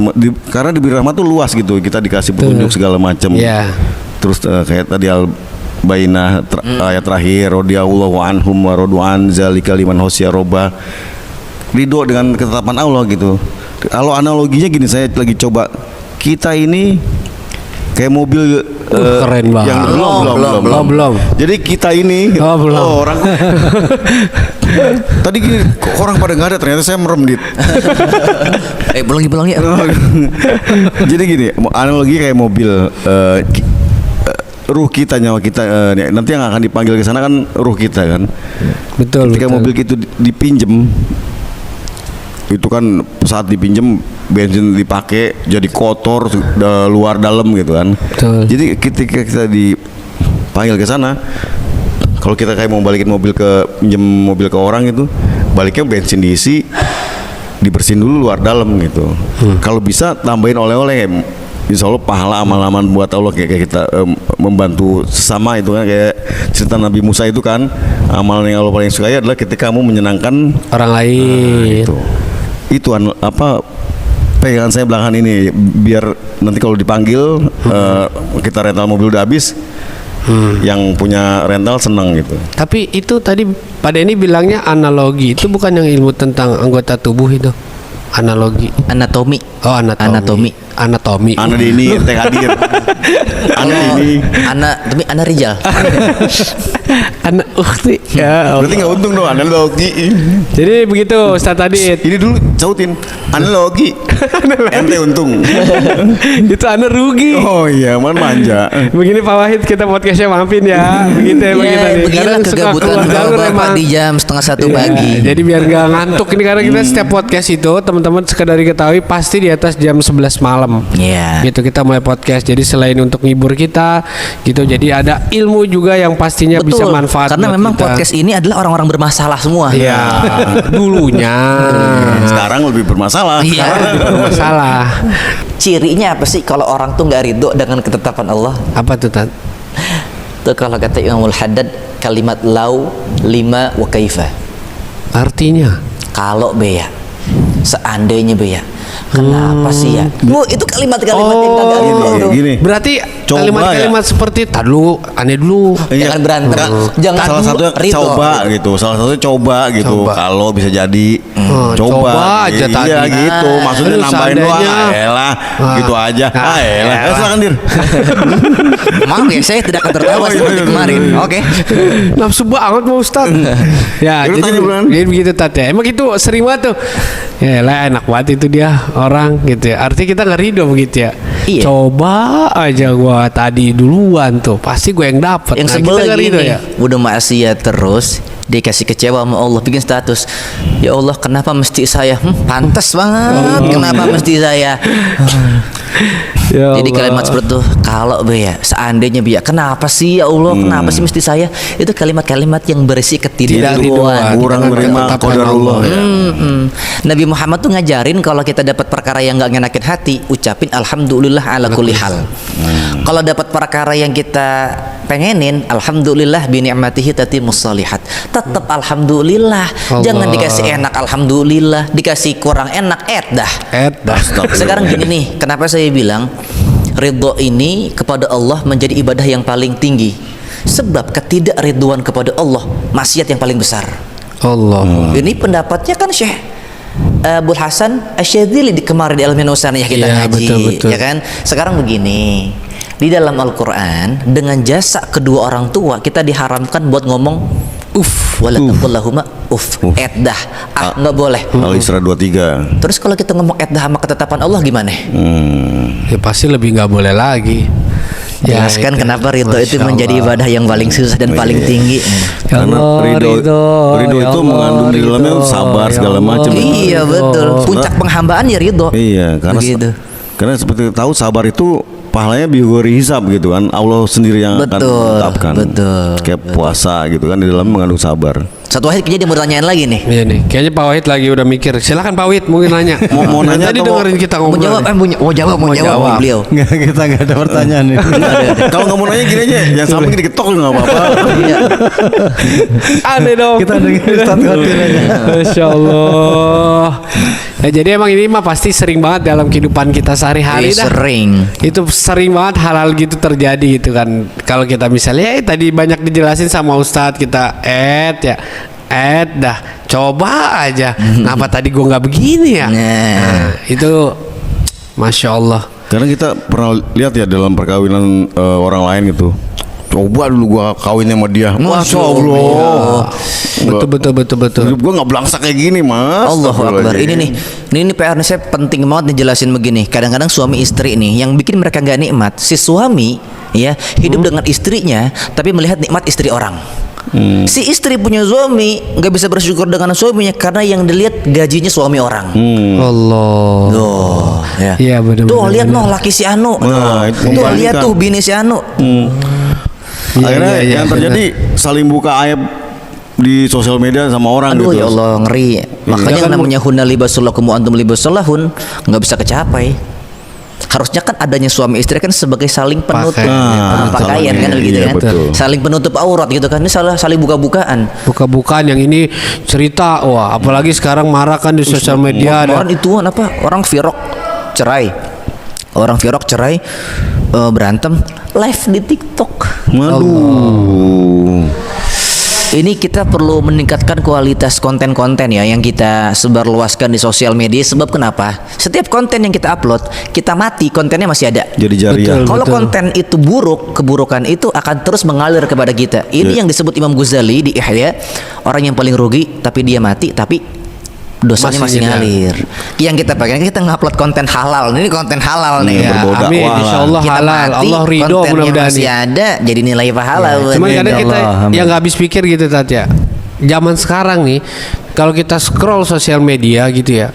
D: Karena diberi rahmat tuh luas gitu, kita dikasih petunjuk segala macam.
B: Iya.
D: Terus kayak tadi Al-Bainah ayat terakhir, radhiyallahu anhum wa radu'an zalika liman khasyiya rabbah, ridho dengan ketetapan Allah gitu. Kalau analoginya gini, saya lagi coba, kita ini kayak mobil
B: keren banget.
D: yang belum. Jadi kita ini
B: belum.
D: orang tadi gini, kok orang pada nggak ada, ternyata saya merem dit.
A: Pulang ya.
D: Jadi gini, analogi kayak mobil, ruh kita, nyawa kita, nanti yang akan dipanggil ke sana kan ruh kita kan.
B: Betul.
D: Ketika mobil itu dipinjem, itu kan saat dipinjem bensin dipakai jadi kotor luar dalam gitu kan.
B: Betul.
D: Jadi ketika kita dipanggil ke sana, kalau kita kayak mau balikin mobil pinjem mobil ke orang itu, baliknya bensin diisi, dibersihin dulu luar dalam gitu. Kalau bisa tambahin oleh-oleh, insya Allah pahala amal-amal buat Allah, kayak kita membantu sesama itu kan, kayak cerita Nabi Musa itu kan, amal yang Allah paling sukai adalah ketika kamu menyenangkan
B: Orang lain.
D: itu pegangan saya belakangan ini, biar nanti kalau dipanggil kita rental mobil udah habis, yang punya rental senang gitu.
B: Tapi itu tadi Pak Denny bilangnya analogi, itu bukan yang ilmu tentang anggota tubuh itu. Analogi.
A: Anatomi.
B: Oh, anatomi.
D: Anak ini teh hadir. Anak ini.
A: Anak Rijal.
B: Anak ukti. Ya.
D: Berarti nggak untung dong analogi.
B: Jadi begitu Ustaz tadi.
D: Ini dulu cautin analogi. Ente untung.
B: Itu anak rugi.
D: Oh iya, manja.
B: Begini Pak Wahid, kita podcastnya mampin ya. Begitu ya, begitu tadi.
A: Beginilah
B: Kadang suka
A: kegabutan
B: keluar jalur
A: Bapak
B: emang.
A: di jam 7:30 pagi.
B: Jadi biar nggak ngantuk ini, karena kita setiap podcast itu teman-teman sekadar diketahui pasti di atas jam 11 malam.
A: Iya.
B: Gitu kita mulai podcast. Jadi selain untuk ngibur kita gitu, jadi ada ilmu juga yang pastinya bisa manfaat.
A: Karena
B: buat
A: memang
B: kita.
A: podcast ini adalah orang-orang bermasalah semua.
B: Iya, dulunya.
D: Sekarang lebih bermasalah.
A: Iya.
B: Masalah.
A: Cirinya apa sih kalau orang tuh nggak ridho dengan ketetapan Allah?
B: Apa tuh, Tat?
A: Tuh kalau kata Imamul Haddad, kalimat lau, lima, wa kaifa.
B: Artinya?
A: Kalau beya, seandainya beya, kenapa sih ya? Itu kalimat-kalimat yang kagak ridho tuh.
D: Gini.
B: Berarti
D: Coba
B: kalimat-kalimat seperti "Tar dulu, aneh dulu."
A: Jangan berantem. Jangan
D: Salah
A: dulu
D: satunya
A: ridho.
D: coba gitu. Salah satunya coba gitu.
B: Coba.
D: Kalau bisa jadi
B: coba aja
D: Iya
B: tadi.
D: gitu. Maksudnya
B: Aduh,
D: nambahin doang.
B: seandainya.
D: Elah, gitu aja. Elah. Silakan Dir.
A: Maaf ya, saya tidak akan tertawa seperti kemarin. Oke.
B: Nafsu banget mau Ustaz. Ya,
D: Lu
B: jadi
D: tanya, Bran.
B: begitu Tat ya. Emang itu sering banget tuh. Ya lah, enak banget itu dia orang gitu ya. Artinya kita nggak ridho begitu ya.
A: Iya.
B: Coba aja gua tadi duluan tuh, pasti gue yang dapat.
A: Yang sebel lagi nih, udah maksiat terus, dikasih kecewa sama Allah, bikin status, ya Allah kenapa mesti saya? Pantas banget, kenapa mesti saya?
B: Ya
A: Jadi
B: Allah.
A: kalimat seperti itu, kalau be ya, seandainya be ya, kenapa sih ya Allah, kenapa sih mesti saya? Itu kalimat-kalimat yang berisi ketidakriduan.
B: ridhoan.
D: Kurang
B: Kita
D: menerima
B: ketetapan
D: qadarullah
B: Allah.
D: ya.
A: Nabi Muhammad tuh ngajarin kalau kita dapat perkara yang nggak ngenakin hati, ucapin alhamdulillah ala kulli hal. Kalau dapat perkara yang kita pengenin, alhamdulillah bi ni'matihi tatimmus shalihat. Tetap alhamdulillah.
B: Allah.
A: Jangan dikasih enak alhamdulillah, dikasih kurang enak dah.
B: Dah.
A: Sekarang gini nih, kenapa saya bilang ridho ini kepada Allah menjadi ibadah yang paling tinggi? Sebab ketidakridhoan kepada Allah maksiat yang paling besar.
B: Allah.
A: Ini pendapatnya kan Syekh Abdul Hasan Asyadzili di kemarin di Ilmu Nusaniyah kita
B: Iya,
A: ngaji,
B: betul.
A: ya kan? Sekarang begini, di dalam Al-Quran dengan jasa kedua orang tua kita diharamkan buat ngomong wala taqul lahuma dah nggak boleh.
D: Al-Isra 23.
A: Terus kalau kita ngomong dah sama ketetapan Allah gimana?
B: Ya pasti lebih nggak boleh lagi. Ya,
A: Jelaskan
B: itu.
A: kenapa ridho itu
B: Masya
A: menjadi
B: Allah.
A: ibadah yang paling susah dan paling tinggi.
B: Ya
D: Karena
B: Allah,
D: ridho
B: ya
D: itu
B: Allah,
D: mengandung di dalamnya
B: ridho,
D: sabar
B: ya
D: segala
B: Allah,
D: macam.
A: Iya betul. Puncak penghambaan ya ridho.
D: Iya,
A: Begitu.
D: karena seperti tahu sabar itu pahalanya bihuri hisab gitu kan. Allah sendiri yang akan
A: Betul,
D: menetapkan.
A: betul,
D: Kayak puasa gitu kan, di dalamnya mengandung sabar.
A: Satu hari kayaknya dia mau tanyain lagi nih.
B: Iya nih, kayaknya Pak Wahid lagi udah mikir. Silakan Pak Wahid mungkin nanya.
D: Mau nanya
B: Tadi
D: atau
B: dengerin kita
A: Mau
B: ngobrol.
A: jawab,
B: nih.
A: mau jawab beliau.
E: Nggak, kita nggak ada pertanyaan nih.
D: Kalau nggak mau nanya gini aja, yang samping diketok juga nggak apa-apa.
A: Iya.
B: Aneh dong.
E: Kita dengerin Ustaz Khotir aja.
B: Masya Allah. Ya, jadi emang ini mah pasti sering banget dalam kehidupan kita sehari-hari dah.
A: Sering.
B: Itu sering banget hal-hal gitu terjadi gitu kan. Kalau kita misalnya tadi banyak dijelasin sama Ustadz kita dah coba aja. Kenapa tadi gua nggak begini ya?
A: Nah.
B: Itu Masya Allah.
D: Karena kita pernah lihat ya dalam perkawinan orang lain gitu. Coba dulu gua kawin sama dia. Masya Allah.
B: Betul.
D: Hidup gua nggak belangsak kayak gini, Mas.
A: Allahu Akbar.
D: Astagfirullahaladzim.
A: Ini PR-nya saya penting banget dijelasin begini. Kadang-kadang suami istri ini yang bikin mereka nggak nikmat. Si suami ya hidup dengan istrinya tapi melihat nikmat istri orang. Si istri punya suami nggak bisa bersyukur dengan suaminya karena yang dilihat gajinya suami orang.
B: Allah.
A: Tuh, ya.
B: Iya, benar.
A: Tuh lihat noh laki si Anu.
D: Nah, itu
A: Tuh lihat
D: membandingkan.
A: tuh bini si Anu.
D: Akhirnya
B: Iya,
D: yang terjadi saling buka aib di sosial media sama orang
A: Aduh
D: gitu.
A: ya Allah ngeri. Makanya
B: kan
A: namanya hunna libasul lakum wa antum libasul lahun nggak bisa kecapai. Harusnya kan adanya suami istri kan sebagai saling penutup pakaian kan
D: saling-
A: gitu
D: iya,
A: kan.
D: betul.
A: Saling penutup aurat gitu kan. Ini saling buka-bukaan.
B: Buka-bukaan yang ini cerita, wah apalagi sekarang marah kan di sosial media ada.
A: Orang itu apa? Orang virok cerai. Orang virok cerai berantem live di TikTok.
D: Waduh.
A: Ini kita perlu meningkatkan kualitas konten-konten ya yang kita sebarluaskan di sosial media. Sebab kenapa? Setiap konten yang kita upload, kita mati kontennya masih ada.
D: Jadi jariah.
A: Kalau konten itu buruk, keburukan itu akan terus mengalir kepada kita. Ini yang disebut Imam Ghazali di Ihya, orang yang paling rugi tapi dia mati tapi dosanya masih ngalir. Yang kita pengen kita ngupload konten halal. Ini konten halal nih.
B: Ya,
D: berbau
B: amin.
D: dakwah
B: Insya
D: lah.
B: Allah
A: Kita
B: halal.
A: mati,
B: Allah ridho
A: kontennya
B: mudah-mudahan
A: masih
B: nih.
A: ada, jadi nilai pahala. buat
B: Cuman
A: kita.
B: kadang kita
E: Allah, amin.
B: yang nggak habis pikir gitu Tat ya. Zaman sekarang nih, kalau kita scroll sosial media gitu ya,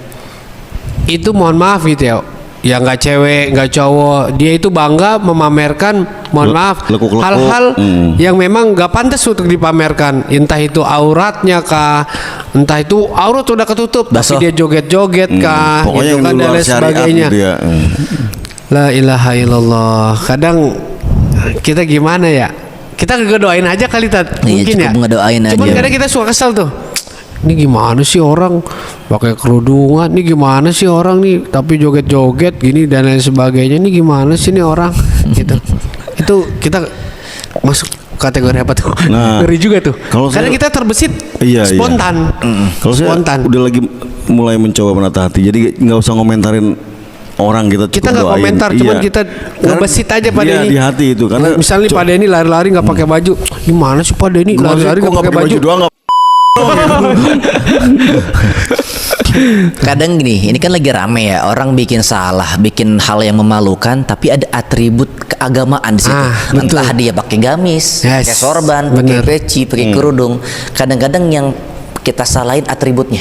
B: itu mohon maaf gitu ya, yang nggak cewek nggak cowok, dia itu bangga memamerkan, mohon maaf,
D: lekuk-lekuk.
B: hal-hal yang memang nggak pantas untuk dipamerkan, entah itu auratnya kah, entah itu aurat udah ketutup,
A: Baso.
B: tapi dia joget-joget kah,
D: Pokoknya
B: gitu
D: yang
B: kan
D: di
B: dan
D: luar
B: lain
D: syariat
B: sebagainya.
D: gitu ya.
B: La ilaha illallah. Kadang kita gimana ya? Kita ngedoain aja kali Tat.
A: Iya,
B: Mungkin
A: cukup
B: ya.
A: ngedoain
B: Cuman
A: aja.
B: kadang kita suka kesel tuh. Ini gimana sih orang pakai kerudungan? Ini gimana sih orang nih tapi joget-joget gini dan lain sebagainya? Ini gimana sih nih orang? Gitu. Itu kita masuk kategori apa tuh?
D: Nah,
B: Ngeri juga tuh.
D: kalau
B: Karena
D: saya-
B: kita terbesit
D: Iya, iya.
B: spontan.
D: Kalau saya
B: Spontan.
D: udah lagi mulai mencoba menata hati, jadi nggak usah ngomentarin orang kita.
B: Kita
D: cukup
B: nggak
D: doain.
B: komentar, cuman
D: Iya.
B: kita
D: Karena
B: ngebesit aja pada
D: iya,
B: ini.
D: di hati itu karena
B: Misalnya Pak Denny lari-lari nggak pakai baju, gimana sih Pak Denny lari-lari nggak pakai baju?
D: doang nggak.
A: Kadang gini, ini kan lagi rame ya, orang bikin salah, bikin hal yang memalukan, tapi ada atribut keagamaan di situ.
B: Betul.
A: Entah dia pakai gamis,
B: Yes,
A: pakai sorban, pakai
B: bener.
A: peci, pakai kerudung. Kadang-kadang yang kita salahin atributnya.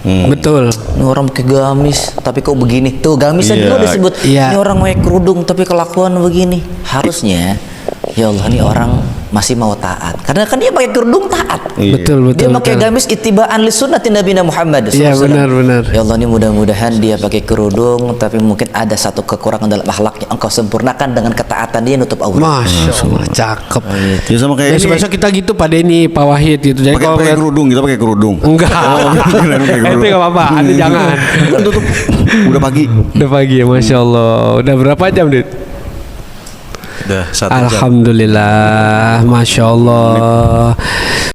B: Betul.
A: Ini orang pakai gamis tapi kok begini. Tuh gamisnya
D: Iya.
A: dulu disebut.
B: Iya.
A: Ini orang pakai kerudung tapi kelakuan begini. Harusnya ya Allah, ini orang masih mau taat. Karena kan dia pakai kerudung taat.
D: Iya.
B: Betul.
A: Dia pakai gamis ittiba'an li sunnati Nabi Muhammad
B: Iya,
A: SAW.
B: benar.
A: Ya Allah, ini mudah-mudahan dia pakai kerudung tapi mungkin ada satu kekurangan dalam akhlak yang engkau sempurnakan dengan ketaatan dia nutup aurat.
B: Masya Allah, cakep.
D: Ya sama kayak ini.
B: Besok-besok kita gitu Pak Denny, Pak Wahid gitu. Jadi
D: Pakai
B: kalau
D: pakai
B: ngeliat-
D: kerudung, kita pakai kerudung.
B: enggak,
D: kirain pakai
B: itu
D: kerudung.
B: nggak apa-apa. Anda jangan.
D: Kan tutup. Udah pagi.
B: Udah pagi ya, Masya Allah. Udah berapa jam, Dit?
E: Udah 1 jam.
B: Alhamdulillah, Masya Allah.